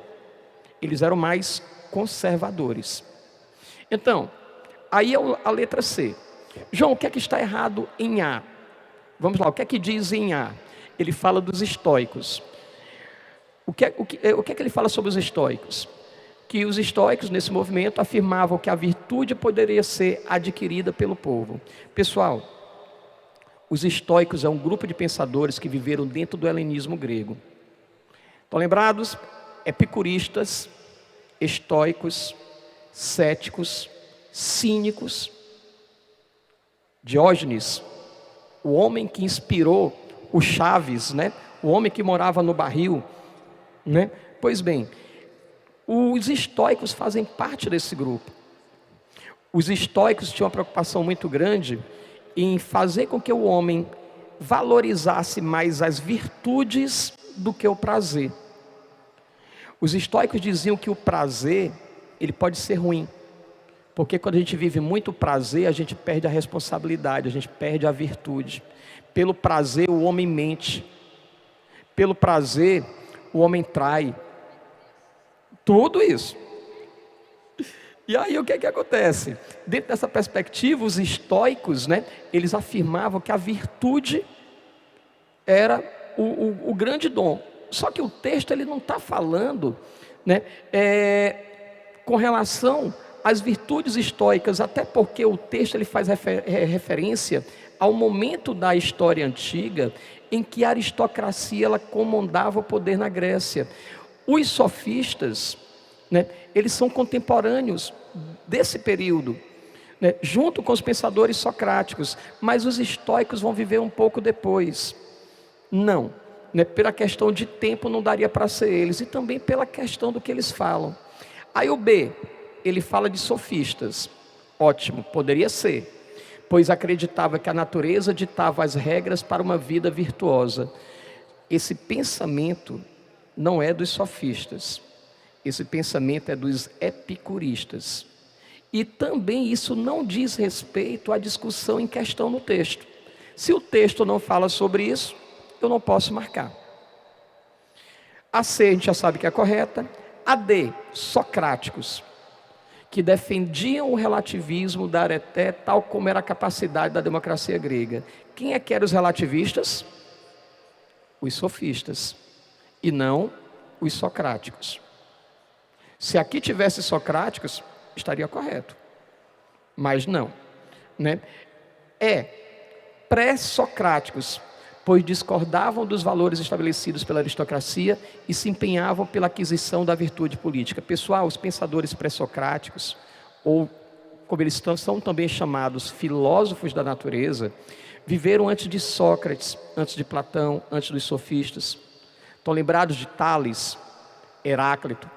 Eles eram mais conservadores. Então, aí é a letra C. João, o que é que está errado em A? Vamos lá, o que é que diz em A? Ele fala dos estoicos. O que é que ele fala sobre os estoicos? Que os estoicos, nesse movimento, afirmavam que a virtude poderia ser adquirida pelo povo. Pessoal, os estoicos é um grupo de pensadores que viveram dentro do helenismo grego. Estão lembrados? Epicuristas, estoicos, céticos, cínicos. Diógenes, o homem que inspirou o Chaves, né? O homem que morava no barril, né? Pois bem, os estoicos fazem parte desse grupo. Os estoicos tinham uma preocupação muito grande em fazer com que o homem valorizasse mais as virtudes do que o prazer. Os estoicos diziam que o prazer, ele pode ser ruim, porque quando a gente vive muito prazer, a gente perde a responsabilidade, a gente perde a virtude. Pelo prazer o homem mente, pelo prazer o homem trai, tudo isso. E aí o que é que acontece? Dentro dessa perspectiva, os estoicos, né, eles afirmavam que a virtude era o grande dom. Só que o texto ele não está falando, né, com relação às virtudes estoicas, até porque o texto ele faz referência ao momento da história antiga em que a aristocracia ela comandava o poder na Grécia. Os sofistas, né, eles são contemporâneos desse período, né, junto com os pensadores socráticos, mas os estoicos vão viver um pouco depois. Não, né, pela questão de tempo não daria para ser eles, e também pela questão do que eles falam. Aí o B, ele fala de sofistas. Ótimo, poderia ser, pois acreditava que a natureza ditava as regras para uma vida virtuosa. Esse pensamento não é dos sofistas, esse pensamento é dos epicuristas. E também isso não diz respeito à discussão em questão no texto. Se o texto não fala sobre isso, eu não posso marcar. A C a gente já sabe que é correta. A D, socráticos, que defendiam o relativismo da areté, tal como era a capacidade da democracia grega. Quem é que eram os relativistas? Os sofistas, e não os socráticos. Se aqui tivesse socráticos, estaria correto, mas não, né? Pré-socráticos, pois discordavam dos valores estabelecidos pela aristocracia e se empenhavam pela aquisição da virtude política. Pessoal, os pensadores pré-socráticos, ou como eles são também chamados filósofos da natureza, viveram antes de Sócrates, antes de Platão, antes dos sofistas. Estão lembrados de Tales, Heráclito,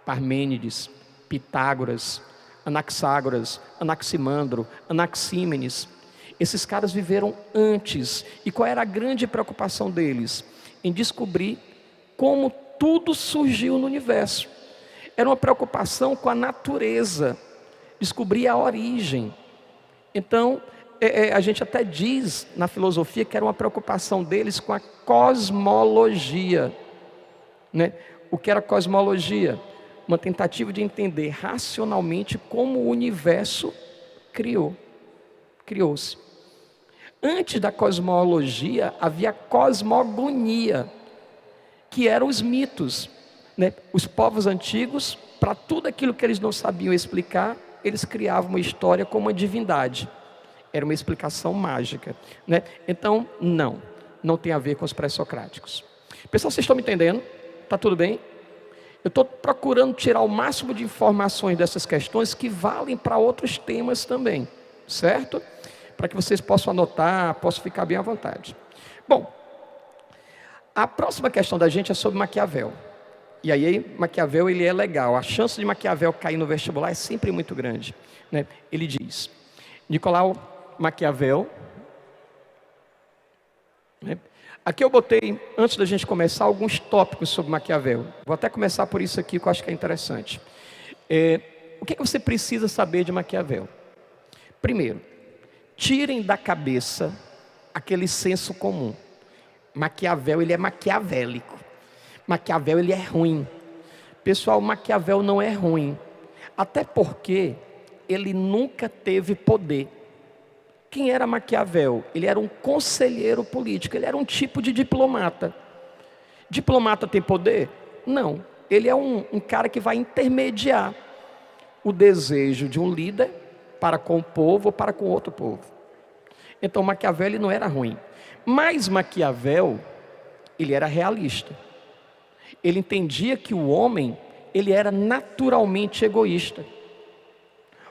Parmênides, Pitágoras, Anaxágoras, Anaximandro, Anaxímenes. Esses caras viveram antes. E qual era a grande preocupação deles? Em descobrir como tudo surgiu no universo. Era uma preocupação com a natureza, descobrir a origem. Então, a gente até diz na filosofia que era uma preocupação deles com a cosmologia, né? O que era cosmologia? Uma tentativa de entender racionalmente como o universo criou-se. Antes da cosmologia havia cosmogonia, que eram os mitos, né? Os povos antigos, para tudo aquilo que eles não sabiam explicar, eles criavam uma história com uma divindade. Era uma explicação mágica, né? Então, não tem a ver com os pré-socráticos. Pessoal, vocês estão me entendendo? Está tudo bem? Eu estou procurando tirar o máximo de informações dessas questões que valem para outros temas também, certo? Para que vocês possam anotar, possam ficar bem à vontade. Bom, a próxima questão da gente é sobre Maquiavel. E aí, Maquiavel, ele é legal. A chance de Maquiavel cair no vestibular é sempre muito grande, né? Ele diz, Nicolau Maquiavel, né? Aqui eu botei, antes da gente começar, alguns tópicos sobre Maquiavel. Vou até começar por isso aqui, que eu acho que é interessante. O que você precisa saber de Maquiavel? Primeiro, tirem da cabeça aquele senso comum. Maquiavel, ele é maquiavélico. Maquiavel, ele é ruim. Pessoal, Maquiavel não é ruim. Até porque ele nunca teve poder. Quem era Maquiavel? Ele era um conselheiro político, ele era um tipo de diplomata. Diplomata tem poder? Não. Ele é um cara que vai intermediar o desejo de um líder para com o povo ou para com outro povo. Então Maquiavel ele não era ruim. Mas Maquiavel, ele era realista. Ele entendia que o homem, ele era naturalmente egoísta.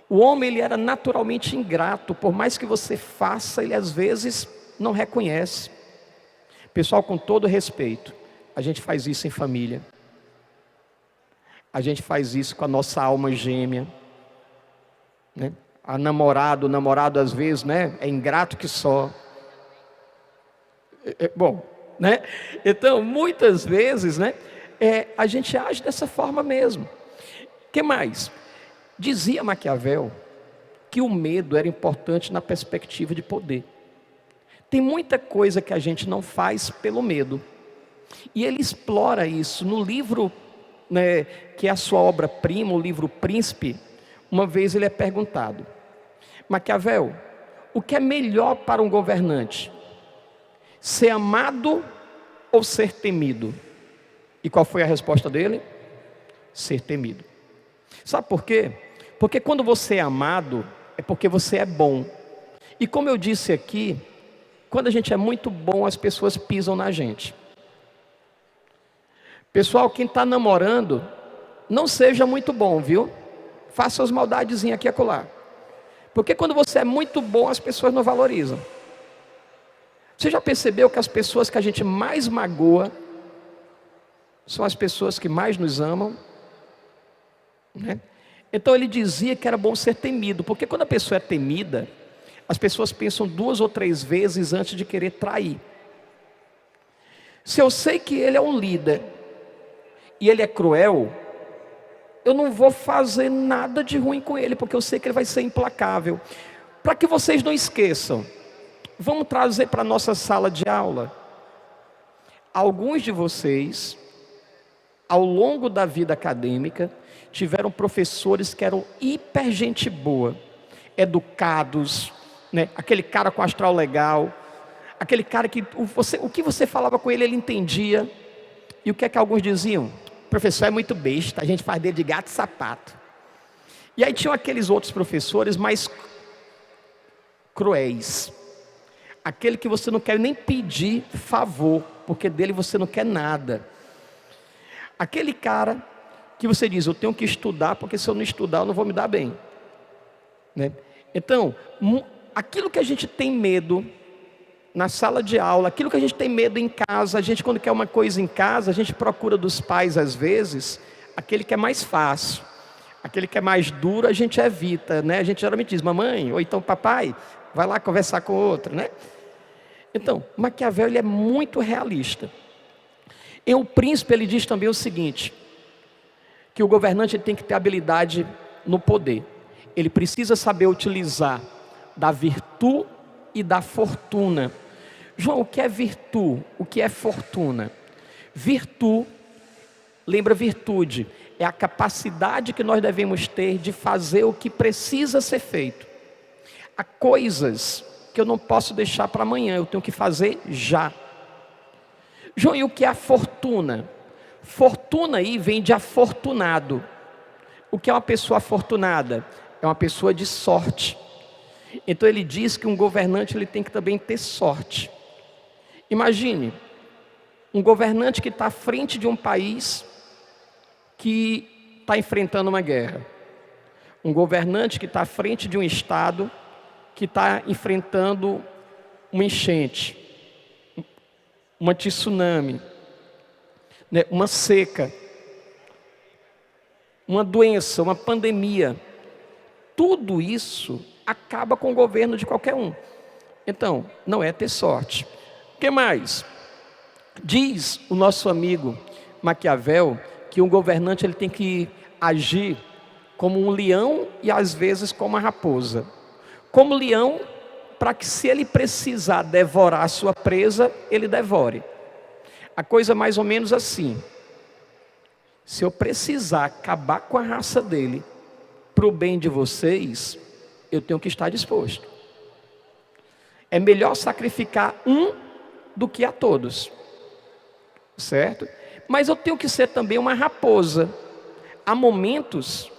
O homem ele era naturalmente ingrato, por mais que você faça, ele às vezes não reconhece. Pessoal, com todo respeito, a gente faz isso em família. A gente faz isso com a nossa alma gêmea, né? O namorado às vezes, né, é ingrato que só. Bom, né? Então, muitas vezes, né, a gente age dessa forma mesmo. O que mais? Dizia Maquiavel que o medo era importante na perspectiva de poder. Tem muita coisa que a gente não faz pelo medo. E ele explora isso no livro, né, que é a sua obra-prima, o livro Príncipe. uma vez ele é perguntado: Maquiavel, o que é melhor para um governante? Ser amado ou ser temido? E qual foi a resposta dele? Ser temido. Sabe por quê? Porque quando você é amado, é porque você é bom. E como eu disse aqui, quando a gente é muito bom, as pessoas pisam na gente. Pessoal, quem está namorando, não seja muito bom, viu? Faça as maldadezinhas aqui e acolá. Porque quando você é muito bom, as pessoas não valorizam. Você já percebeu que as pessoas que a gente mais magoa são as pessoas que mais nos amam? Né? Então ele dizia que era bom ser temido, porque quando a pessoa é temida, as pessoas pensam 2 ou 3 vezes antes de querer trair. Se eu sei que ele é um líder e ele é cruel, eu não vou fazer nada de ruim com ele, porque eu sei que ele vai ser implacável. Para que vocês não esqueçam, vamos trazer para a nossa sala de aula. Alguns de vocês, ao longo da vida acadêmica, tiveram professores que eram hiper gente boa, educados, né? Aquele cara com astral legal, aquele cara que o que você falava com ele, ele entendia. E o que é que alguns diziam? O professor é muito besta, a gente faz dedo de gato e sapato. E aí tinham aqueles outros professores mais cruéis, aquele que você não quer nem pedir favor, porque dele você não quer nada. Aquele cara que você diz: eu tenho que estudar, porque se eu não estudar eu não vou me dar bem, né? Então, aquilo que a gente tem medo na sala de aula, aquilo que a gente tem medo em casa, a gente quando quer uma coisa em casa, a gente procura dos pais às vezes, aquele que é mais fácil, aquele que é mais duro a gente evita, né? A gente geralmente diz: mamãe, ou então papai, vai lá conversar com outro, né? Então, Maquiavel ele é muito realista. Em O Príncipe ele diz também o seguinte, que o governante ele tem que ter habilidade no poder. Ele precisa saber utilizar da virtude e da fortuna. João, o que é virtude? O que é fortuna? Virtude, lembra virtude, é a capacidade que nós devemos ter de fazer o que precisa ser feito. Há coisas que eu não posso deixar para amanhã, eu tenho que fazer já. João, e o que é a fortuna? Fortuna aí vem de afortunado. O que é uma pessoa afortunada? É uma pessoa de sorte. Então ele diz que um governante ele tem que também ter sorte. Imagine, um governante que está à frente de um país que está enfrentando uma guerra. Um governante que está à frente de um estado que está enfrentando uma enchente, uma tsunami, né, uma seca, uma doença, uma pandemia. Tudo isso acaba com o governo de qualquer um. Então, não é ter sorte. O que mais? Diz o nosso amigo Maquiavel que um governante ele tem que agir como um leão e às vezes como uma raposa. Como leão, para que se ele precisar devorar a sua presa, ele devore. A coisa mais ou menos assim: se eu precisar acabar com a raça dele, para o bem de vocês, eu tenho que estar disposto. É melhor sacrificar um do que a todos, certo? Mas eu tenho que ser também uma raposa. Há momentos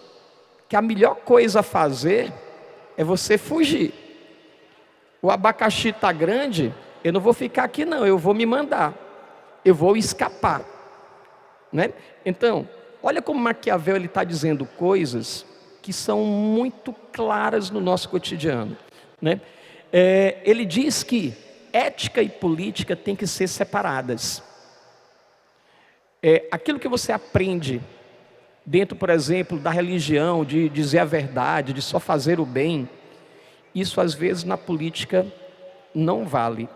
que a melhor coisa a fazer é você fugir. O abacaxi está grande, eu não vou ficar aqui não, eu vou me mandar, eu vou escapar, né? Então, olha como Maquiavel está dizendo coisas que são muito claras no nosso cotidiano, né? Ele diz que ética e política têm que ser separadas. Aquilo que você aprende dentro, por exemplo, da religião, de dizer a verdade, de só fazer o bem, isso às vezes na política não vale,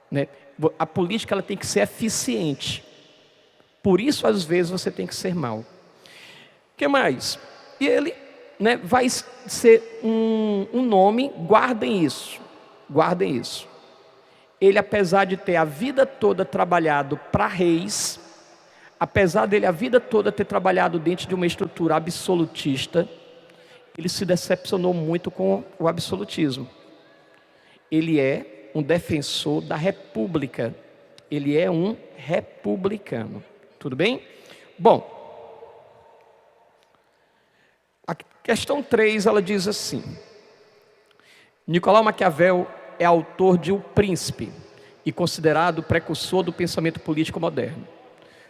né? A política ela tem que ser eficiente. Por isso às vezes você tem que ser mau. O que mais? E ele, né, vai ser um nome, guardem isso. Ele, apesar de ter a vida toda trabalhado para reis, apesar dele a vida toda ter trabalhado dentro de uma estrutura absolutista, ele se decepcionou muito com o absolutismo. Ele é um defensor da república. Ele é um republicano. Tudo bem? Bom, a questão 3, ela diz assim: Nicolau Maquiavel é autor de O Príncipe e considerado o precursor do pensamento político moderno.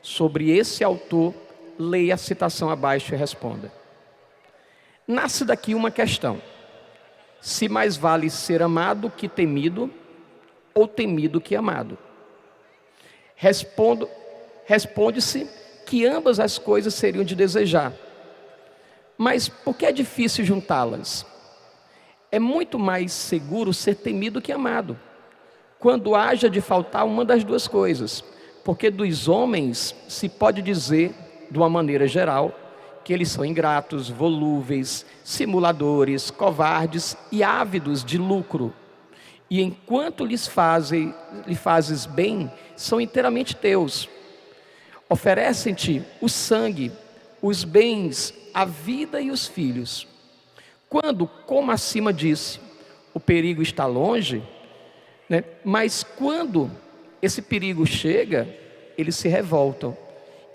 Sobre esse autor, leia a citação abaixo e responda. Nasce daqui uma questão: se mais vale ser amado que temido, ou temido que amado? Responde-se que ambas as coisas seriam de desejar. Mas por que é difícil juntá-las? É muito mais seguro ser temido que amado, quando haja de faltar uma das duas coisas. Porque dos homens se pode dizer, de uma maneira geral, que eles são ingratos, volúveis, simuladores, covardes e ávidos de lucro. E enquanto lhe fazes bem, são inteiramente teus. Oferecem-te o sangue, os bens, a vida e os filhos. Quando, como acima disse, o perigo está longe, né? Mas quando esse perigo chega, eles se revoltam.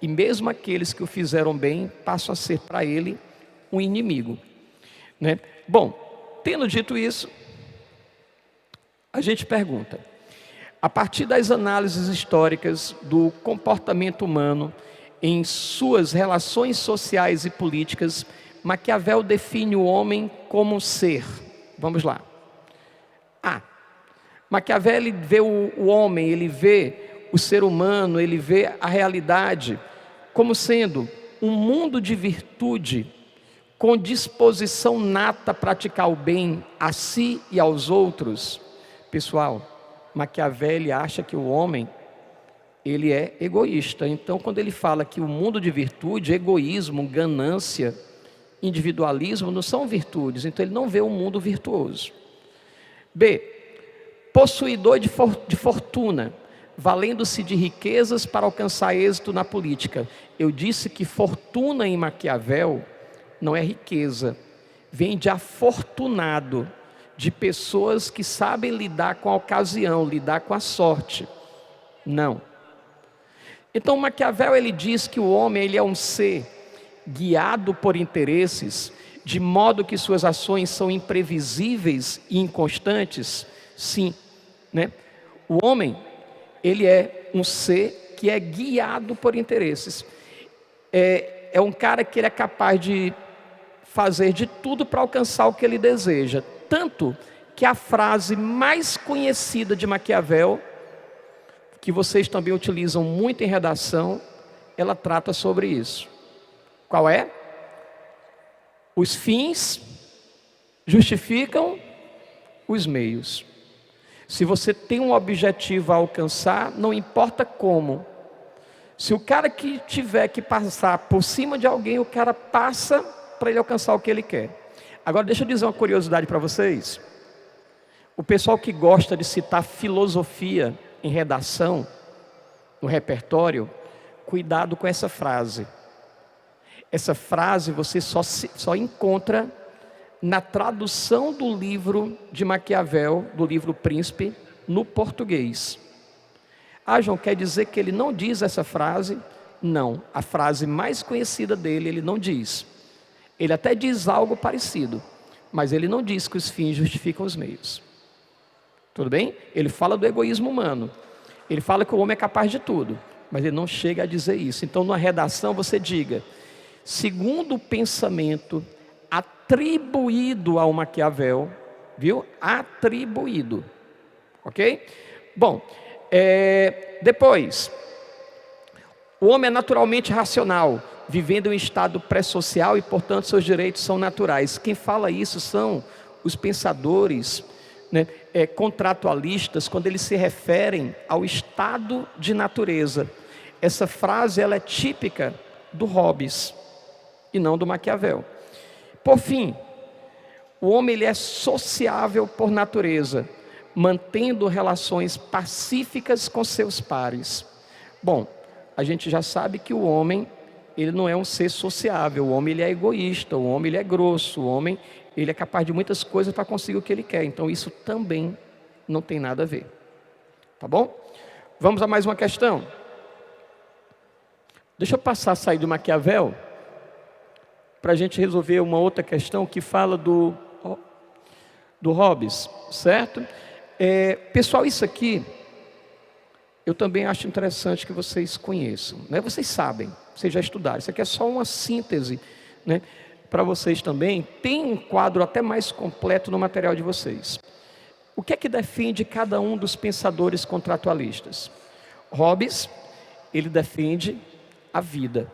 E mesmo aqueles que o fizeram bem, passam a ser para ele um inimigo, né? Bom, tendo dito isso, a gente pergunta, a partir das análises históricas do comportamento humano em suas relações sociais e políticas, Maquiavel define o homem como um ser. Vamos lá. Maquiavel ele vê o homem, ele vê o ser humano, ele vê a realidade como sendo um mundo de virtude, com disposição nata a praticar o bem a si e aos outros. Pessoal, Maquiavel acha que o homem, ele é egoísta. Então, quando ele fala que o mundo de virtude, egoísmo, ganância, individualismo, não são virtudes. Então, ele não vê um mundo virtuoso. B, possuidor de fortuna, valendo-se de riquezas para alcançar êxito na política. Eu disse que fortuna em Maquiavel não é riqueza, vem de afortunado, de pessoas que sabem lidar com a ocasião, lidar com a sorte. Não. Então Maquiavel ele diz que o homem ele é um ser guiado por interesses, de modo que suas ações são imprevisíveis e inconstantes. Sim, né? O homem ele é um ser que é guiado por interesses. É um cara que ele é capaz de fazer de tudo para alcançar o que ele deseja. Tanto que a frase mais conhecida de Maquiavel, que vocês também utilizam muito em redação, ela trata sobre isso. Qual é? Os fins justificam os meios. Se você tem um objetivo a alcançar, não importa como. Se o cara que tiver que passar por cima de alguém, o cara passa para ele alcançar o que ele quer. Agora deixa eu dizer uma curiosidade para vocês. O pessoal que gosta de citar filosofia em redação, no repertório, cuidado com essa frase. Essa frase você só encontra na tradução do livro de Maquiavel, do livro Príncipe, no português. João, quer dizer que ele não diz essa frase? Não, a frase mais conhecida dele, ele não diz. Ele até diz algo parecido, mas ele não diz que os fins justificam os meios. Tudo bem? Ele fala do egoísmo humano. Ele fala que o homem é capaz de tudo, mas ele não chega a dizer isso. Então, numa redação, você diga, segundo o pensamento atribuído ao Maquiavel, viu? Atribuído. Ok? Bom, depois, o homem é naturalmente racional, vivendo em um estado pré-social e, portanto, seus direitos são naturais. Quem fala isso são os pensadores, né, contratualistas, quando eles se referem ao estado de natureza. Essa frase ela é típica do Hobbes e não do Maquiavel. Por fim, o homem ele é sociável por natureza, mantendo relações pacíficas com seus pares. Bom, a gente já sabe que o homem ele não é um ser sociável, o homem ele é egoísta, o homem ele é grosso, o homem ele é capaz de muitas coisas para conseguir o que ele quer. Então isso também não tem nada a ver. Tá bom? Vamos a mais uma questão. Deixa eu passar a sair do Maquiavel para a gente resolver uma outra questão que fala do Hobbes, certo? Pessoal, isso aqui eu também acho interessante que vocês conheçam, né? Vocês sabem, vocês já estudaram. Isso aqui é só uma síntese, né? Para vocês também. Tem um quadro até mais completo no material de vocês. O que é que defende cada um dos pensadores contratualistas? Hobbes, ele defende a vida.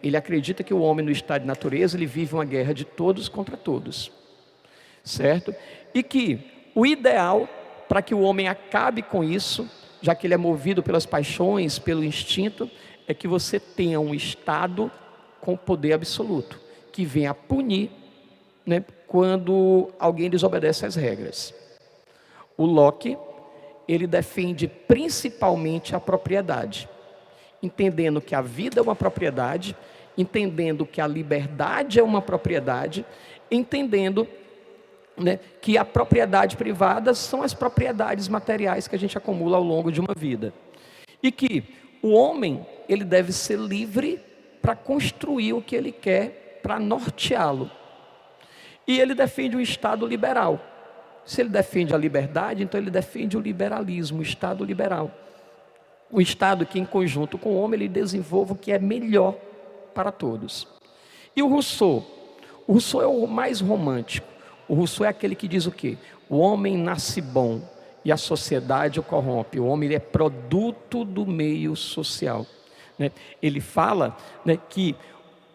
Ele acredita que o homem no estado de natureza, ele vive uma guerra de todos contra todos. Certo? E que o ideal para que o homem acabe com isso, já que ele é movido pelas paixões, pelo instinto, é que você tenha um estado com poder absoluto, que venha punir, né, quando alguém desobedece às regras. O Locke, ele defende principalmente a propriedade, entendendo que a vida é uma propriedade, entendendo que a liberdade é uma propriedade, entendendo, né, que a propriedade privada são as propriedades materiais que a gente acumula ao longo de uma vida. E que o homem, ele deve ser livre para construir o que ele quer, para norteá-lo. E ele defende um Estado liberal. Se ele defende a liberdade, então ele defende o liberalismo, o Estado liberal. O Estado que, em conjunto com o homem, ele desenvolve o que é melhor para todos. E o Rousseau? O Rousseau é o mais romântico. O Rousseau é aquele que diz o quê? O homem nasce bom e a sociedade o corrompe. O homem ele é produto do meio social. Né? Ele fala, né, que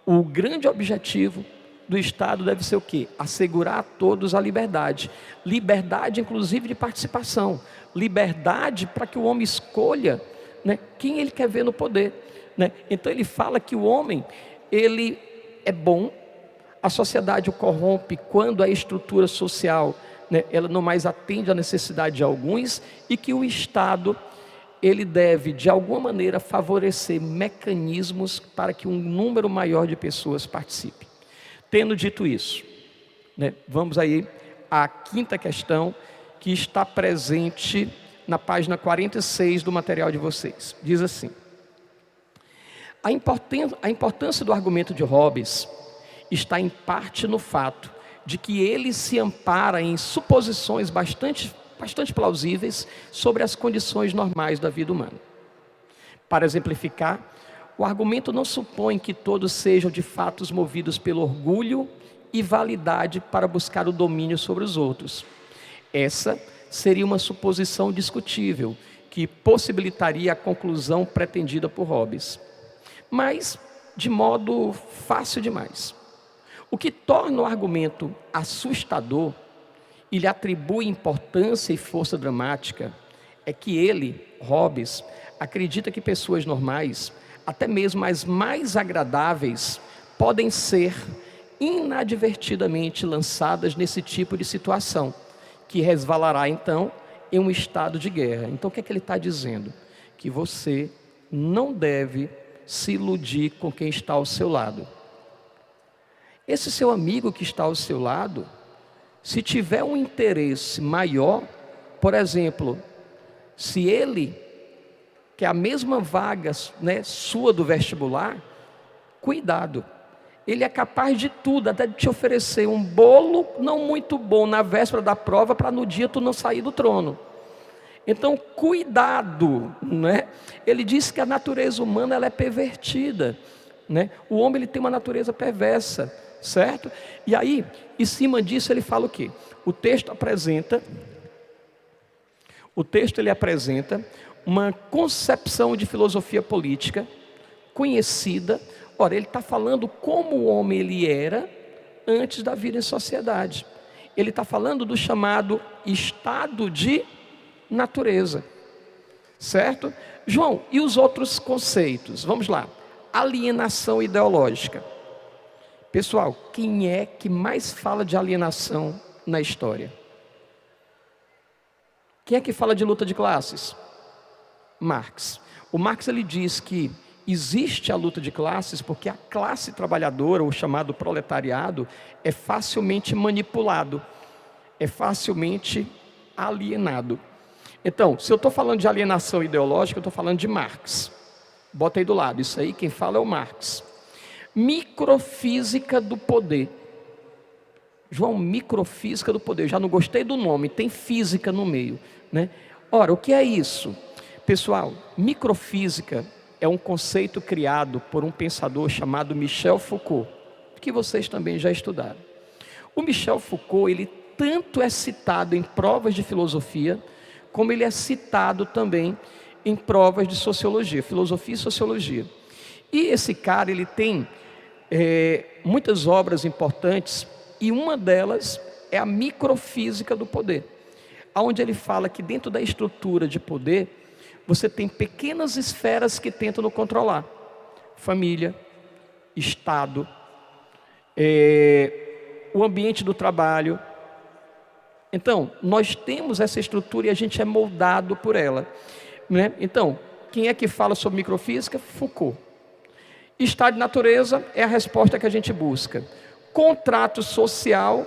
o grande objetivo do Estado deve ser o quê? Assegurar a todos a liberdade. Liberdade, inclusive, de participação. Liberdade para que o homem escolha, né, quem ele quer ver no poder. Né? Então ele fala que o homem, ele é bom, a sociedade o corrompe quando a estrutura social, né, ela não mais atende à necessidade de alguns, e que o Estado, ele deve, de alguma maneira, favorecer mecanismos para que um número maior de pessoas participe. Tendo dito isso, né, vamos aí à quinta questão, que está presente na página 46 do material de vocês. Diz assim: a importância do argumento de Hobbes está em parte no fato de que ele se ampara em suposições bastante plausíveis sobre as condições normais da vida humana. Para exemplificar, o argumento não supõe que todos sejam de fato movidos pelo orgulho e validade para buscar o domínio sobre os outros. Essa seria uma suposição discutível, que possibilitaria a conclusão pretendida por Hobbes, mas de modo fácil demais. O que torna o argumento assustador e lhe atribui importância e força dramática é que ele, Hobbes, acredita que pessoas normais, até mesmo as mais agradáveis, podem ser inadvertidamente lançadas nesse tipo de situação, que resvalará então em um estado de guerra. Então o que é que ele está dizendo? Que você não deve se iludir com quem está ao seu lado. Esse seu amigo que está ao seu lado, se tiver um interesse maior, por exemplo, se ele quer a mesma vaga, né, sua do vestibular, cuidado. Ele é capaz de tudo, até de te oferecer um bolo não muito bom na véspera da prova, para no dia tu não sair do trono. Então, cuidado, né? Ele diz que a natureza humana ela é pervertida, né? O homem ele tem uma natureza perversa, certo? E aí, em cima disso, ele fala o quê? O texto ele apresenta uma concepção de filosofia política conhecida. Ora, ele está falando como o homem ele era antes da vida em sociedade. Ele está falando do chamado estado de natureza, certo? João, e os outros conceitos? Vamos lá. Alienação ideológica. Pessoal, quem é que mais fala de alienação na história? Quem é que fala de luta de classes? Marx. O Marx ele diz que Existe a luta de classes porque a classe trabalhadora, o chamado proletariado, é facilmente manipulado, é facilmente alienado. Então, se eu estou falando de alienação ideológica, eu estou falando de Marx. Bota aí do lado, isso aí quem fala é o Marx. Microfísica do poder. João, microfísica do poder. Eu já não gostei do nome, tem física no meio, né? Ora, o que é isso? Pessoal, microfísica é um conceito criado por um pensador chamado Michel Foucault, que vocês também já estudaram. O Michel Foucault, ele tanto é citado em provas de filosofia, como ele é citado também em provas de sociologia, filosofia e sociologia. E esse cara, ele tem muitas obras importantes, e uma delas é a microfísica do poder, onde ele fala que dentro da estrutura de poder, você tem pequenas esferas que tentam nos controlar. Família, Estado, o ambiente do trabalho. Então, nós temos essa estrutura e a gente é moldado por ela, né? Então, quem é que fala sobre microfísica? Foucault. Estado de natureza é a resposta que a gente busca. Contrato social,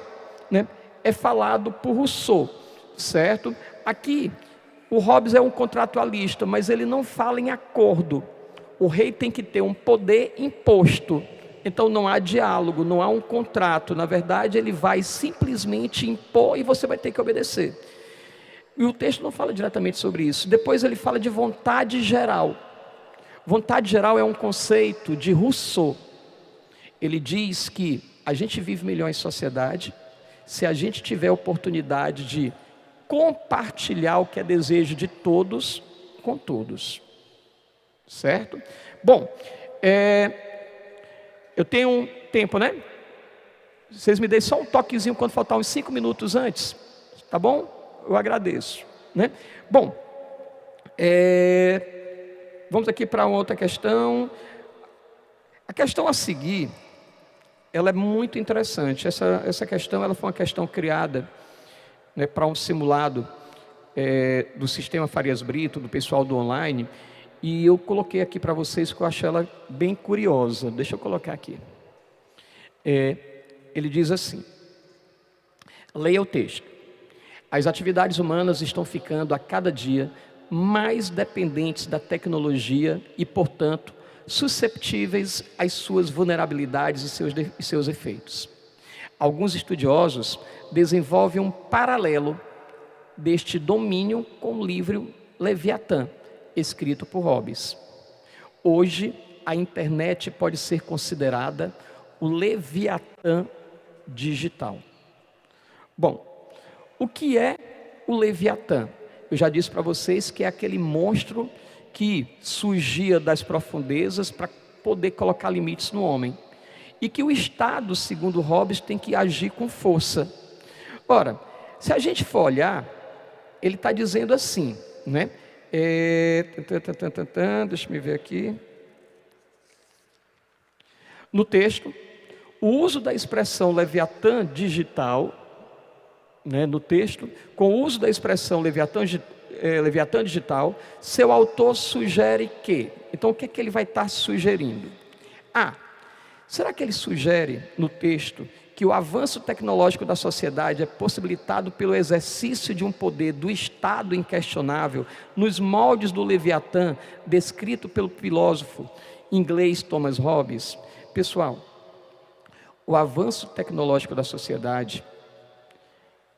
né, é falado por Rousseau, certo? Aqui, o Hobbes é um contratualista, mas ele não fala em acordo. O rei tem que ter um poder imposto. Então não há diálogo, não há um contrato. Na verdade, ele vai simplesmente impor e você vai ter que obedecer. E o texto não fala diretamente sobre isso. Depois ele fala de vontade geral. Vontade geral é um conceito de Rousseau. Ele diz que a gente vive melhor em sociedade se a gente tiver a oportunidade de compartilhar o que é desejo de todos com todos. Certo? Bom, eu tenho um tempo, né? Vocês me deem só um toquezinho quando faltar uns 5 minutos antes, tá bom? Eu agradeço, né? Bom, vamos aqui para uma outra questão. A questão a seguir, ela é muito interessante. Essa questão, ela foi uma questão criada, né, para um simulado do sistema Farias Brito, do pessoal do online, e eu coloquei aqui para vocês que eu acho ela bem curiosa. Deixa eu colocar aqui. Ele diz assim, leia o texto. As atividades humanas estão ficando a cada dia mais dependentes da tecnologia e, portanto, susceptíveis às suas vulnerabilidades e seus efeitos. Alguns estudiosos desenvolvem um paralelo deste domínio com o livro Leviatã, escrito por Hobbes. Hoje, a internet pode ser considerada o Leviatã digital. Bom, o que é o Leviatã? Eu já disse para vocês que é aquele monstro que surgia das profundezas para poder colocar limites no homem. E que o Estado, segundo Hobbes, tem que agir com força. Ora, se a gente for olhar, ele está dizendo assim, né? Deixa eu ver aqui. No texto, o uso da expressão Leviatã digital, né, no texto, com o uso da expressão Leviatã digital, seu autor sugere que... Então, o que é que ele vai estar sugerindo? Será que ele sugere no texto que o avanço tecnológico da sociedade é possibilitado pelo exercício de um poder do Estado inquestionável nos moldes do Leviatã, descrito pelo filósofo inglês Thomas Hobbes? Pessoal, o avanço tecnológico da sociedade,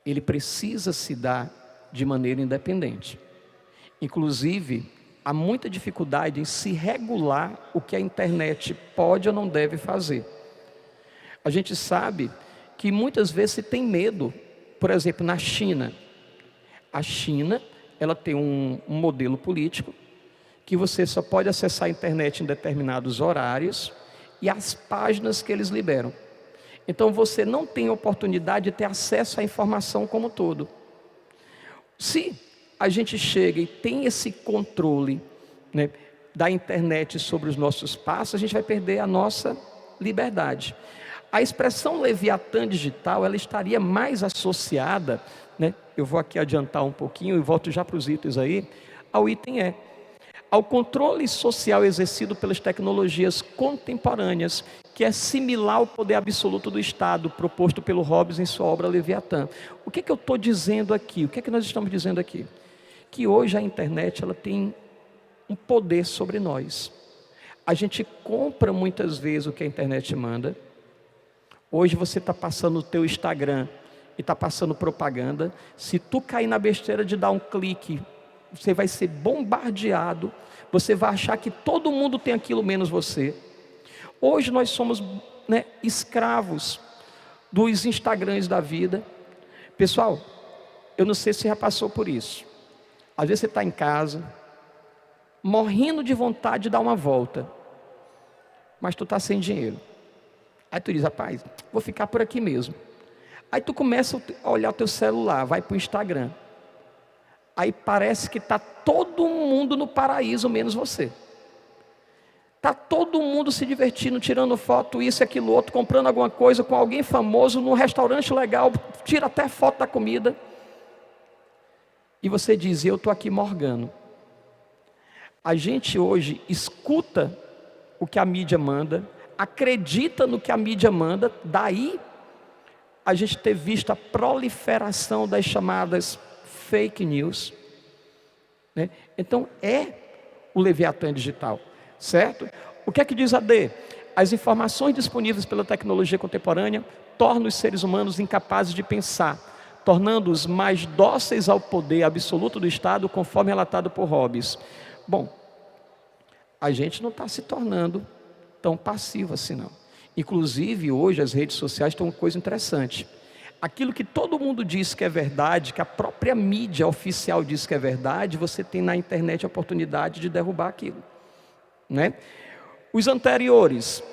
ele precisa se dar de maneira independente. Inclusive, há muita dificuldade em se regular o que a internet pode ou não deve fazer. A gente sabe que muitas vezes se tem medo. Por exemplo, na China. A China, ela tem um modelo político que você só pode acessar a internet em determinados horários e as páginas que eles liberam. Então você não tem oportunidade de ter acesso à informação como um todo. Se a gente chega e tem esse controle, né, da internet sobre os nossos passos, a gente vai perder a nossa liberdade. A expressão Leviatã digital, ela estaria mais associada, né, eu vou aqui adiantar um pouquinho e volto já para os itens aí, ao item E. ao controle social exercido pelas tecnologias contemporâneas, que é similar ao poder absoluto do Estado, proposto pelo Hobbes em sua obra Leviatã. O que é que eu estou dizendo aqui? O que é que nós estamos dizendo aqui? Que hoje a internet ela tem um poder sobre nós. A gente compra muitas vezes o que a internet manda. Hoje você está passando o teu Instagram e está passando propaganda. Se tu cair na besteira de dar um clique, você vai ser bombardeado. Você vai achar que todo mundo tem aquilo menos você. Hoje nós somos, escravos dos Instagrams da vida. Pessoal, eu não sei se você já passou por isso. Às vezes você está em casa, morrendo de vontade de dar uma volta, mas tu está sem dinheiro. Aí tu diz, rapaz, vou ficar por aqui mesmo. Aí tu começa a olhar o teu celular, vai para o Instagram. Aí parece que está todo mundo no paraíso, menos você. Está todo mundo se divertindo, tirando foto, isso e aquilo outro, comprando alguma coisa com alguém famoso, num restaurante legal, tira até foto da comida. E você diz, eu estou aqui morgando. A gente hoje escuta o que a mídia manda, acredita no que a mídia manda, daí a gente ter visto a proliferação das chamadas fake news, né? Então é o Leviatã digital, certo? O que é que diz a D? As informações disponíveis pela tecnologia contemporânea tornam os seres humanos incapazes de pensar, tornando-os mais dóceis ao poder absoluto do Estado, conforme relatado por Hobbes. Bom, a gente não está se tornando tão passivo assim não. Inclusive hoje as redes sociais têm uma coisa interessante. Aquilo que todo mundo diz que é verdade, que a própria mídia oficial diz que é verdade, você tem na internet a oportunidade de derrubar aquilo, né? Os anteriores,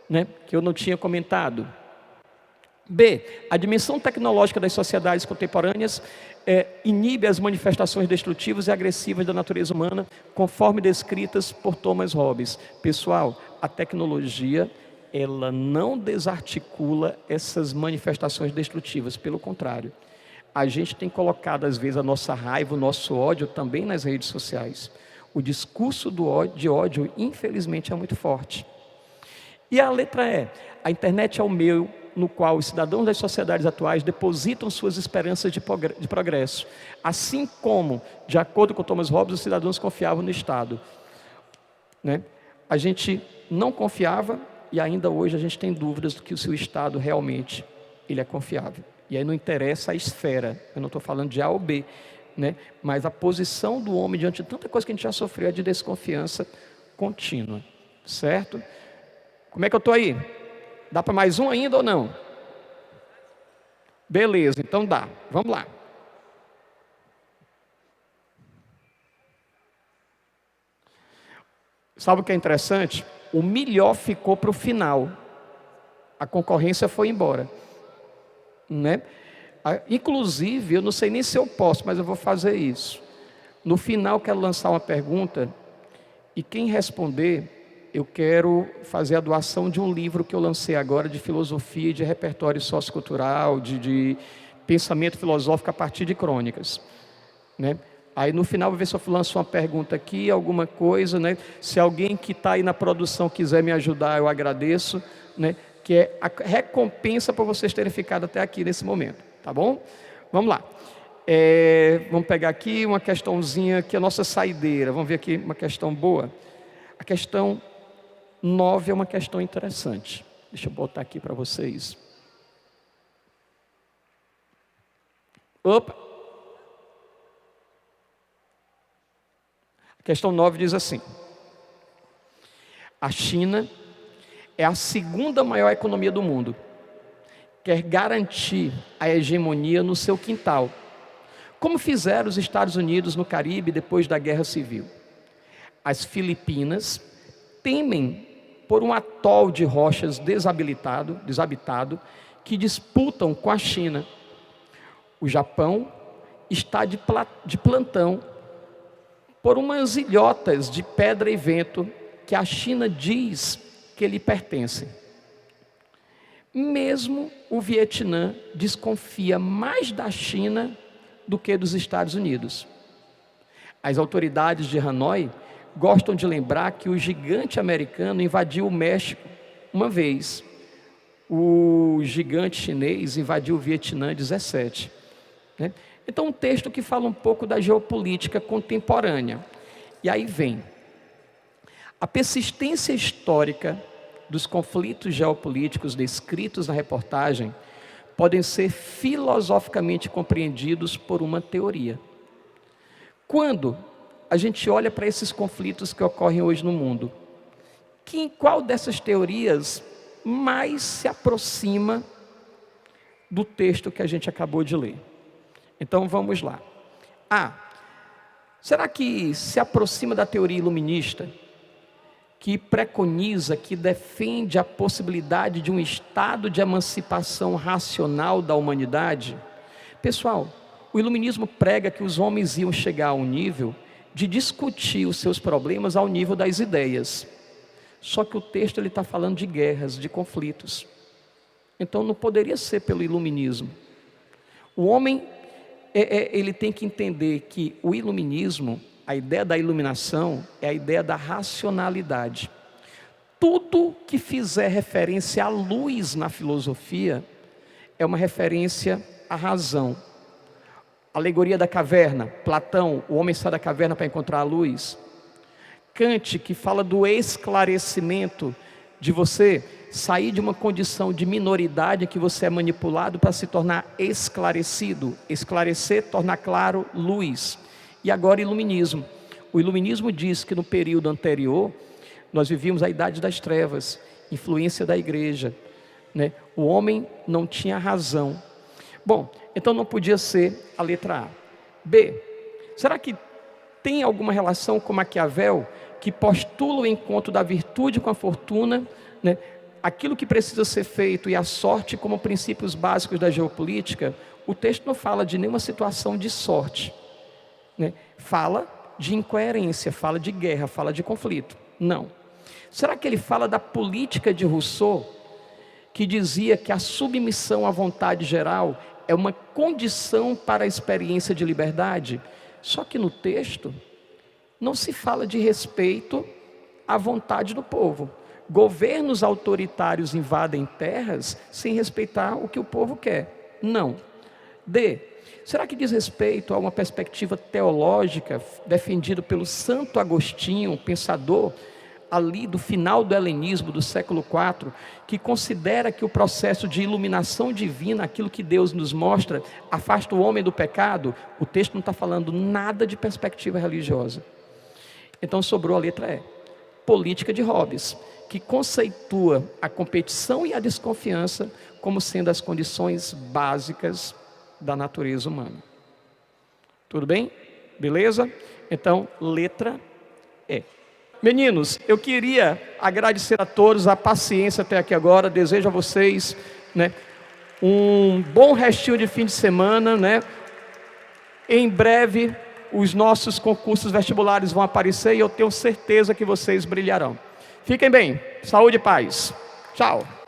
né, que eu não tinha comentado. B, a dimensão tecnológica das sociedades contemporâneas inibe as manifestações destrutivas e agressivas da natureza humana, conforme descritas por Thomas Hobbes. Pessoal, a tecnologia, ela não desarticula essas manifestações destrutivas, pelo contrário. A gente tem colocado às vezes a nossa raiva, o nosso ódio também nas redes sociais. O discurso de ódio, infelizmente, é muito forte. E a letra E, a internet é o meio no qual os cidadãos das sociedades atuais depositam suas esperanças de progresso, assim como, de acordo com Thomas Hobbes, os cidadãos confiavam no Estado, né? A gente não confiava e ainda hoje a gente tem dúvidas do que o seu Estado realmente ele é confiável. E aí não interessa a esfera, eu não estou falando de A ou B, né? Mas a posição do homem diante de tanta coisa que a gente já sofreu é de desconfiança contínua, certo? Como é que eu estou aí? Dá para mais um ainda ou não? Beleza, então dá. Vamos lá. Sabe o que é interessante? O melhor ficou para o final. A concorrência foi embora, né? Inclusive, eu não sei nem se eu posso, mas eu vou fazer isso. No final, quero lançar uma pergunta e quem responder, eu quero fazer a doação de um livro que eu lancei agora de filosofia, de repertório sociocultural, de pensamento filosófico a partir de crônicas, né? Aí no final vou ver se eu lanço uma pergunta aqui, alguma coisa, né? Se alguém que está aí na produção quiser me ajudar, eu agradeço, né? Que é a recompensa por vocês terem ficado até aqui nesse momento, tá bom? Vamos lá. Vamos pegar aqui uma questãozinha, que é a nossa saideira. Vamos ver aqui uma questão boa. A questão 9 é uma questão interessante. Deixa eu botar aqui para vocês. Opa! A questão 9 diz assim: a China é a segunda maior economia do mundo. Quer garantir a hegemonia no seu quintal, como fizeram os Estados Unidos no Caribe depois da Guerra Civil. As Filipinas temem por um atol de rochas desabitado, que disputam com a China. O Japão está de plantão por umas ilhotas de pedra e vento que a China diz que lhe pertencem. Mesmo o Vietnã desconfia mais da China do que dos Estados Unidos. As autoridades de Hanoi gostam de lembrar que o gigante americano invadiu o México uma vez. O gigante chinês invadiu o Vietnã 17. Né? Então, um texto que fala um pouco da geopolítica contemporânea. E aí vem a persistência histórica dos conflitos geopolíticos descritos na reportagem podem ser filosoficamente compreendidos por uma teoria. Quando a gente olha para esses conflitos que ocorrem hoje no mundo, qual dessas teorias mais se aproxima do texto que a gente acabou de ler? Então vamos lá. Será que se aproxima da teoria iluminista, que preconiza, que defende a possibilidade de um estado de emancipação racional da humanidade? Pessoal, o iluminismo prega que os homens iam chegar a um nível de discutir os seus problemas ao nível das ideias. Só que o texto está falando de guerras, de conflitos. Então não poderia ser pelo iluminismo. O homem, ele tem que entender que o iluminismo, a ideia da iluminação, é a ideia da racionalidade. Tudo que fizer referência à luz na filosofia é uma referência à razão. Alegoria da caverna, Platão, o homem sai da caverna para encontrar a luz. Kant, que fala do esclarecimento, de você sair de uma condição de minoridade que você é manipulado para se tornar esclarecido. Esclarecer, tornar claro, luz. E agora iluminismo. O iluminismo diz que no período anterior, nós vivíamos a idade das trevas, influência da igreja, né? O homem não tinha razão. Bom, então não podia ser a letra A. B, será que tem alguma relação com Maquiavel, que postula o encontro da virtude com a fortuna, né? Aquilo que precisa ser feito e a sorte como princípios básicos da geopolítica? O texto não fala de nenhuma situação de sorte, né? Fala de incoerência, fala de guerra, fala de conflito. Não. Será que ele fala da política de Rousseau, que dizia que a submissão à vontade geral é uma condição para a experiência de liberdade? Só que no texto não se fala de respeito à vontade do povo. Governos autoritários invadem terras sem respeitar o que o povo quer. Não. D, será que diz respeito a uma perspectiva teológica defendida pelo Santo Agostinho, um pensador ali do final do helenismo do século IV, que considera que o processo de iluminação divina, aquilo que Deus nos mostra, afasta o homem do pecado? O texto não está falando nada de perspectiva religiosa. Então sobrou a letra E, política de Hobbes, que conceitua a competição e a desconfiança como sendo as condições básicas da natureza humana. Tudo bem? Beleza? Então, letra E. Meninos, eu queria agradecer a todos a paciência até aqui agora. Desejo a vocês, né, um bom restinho de fim de semana, né? Em breve, os nossos concursos vestibulares vão aparecer e eu tenho certeza que vocês brilharão. Fiquem bem. Saúde e paz. Tchau.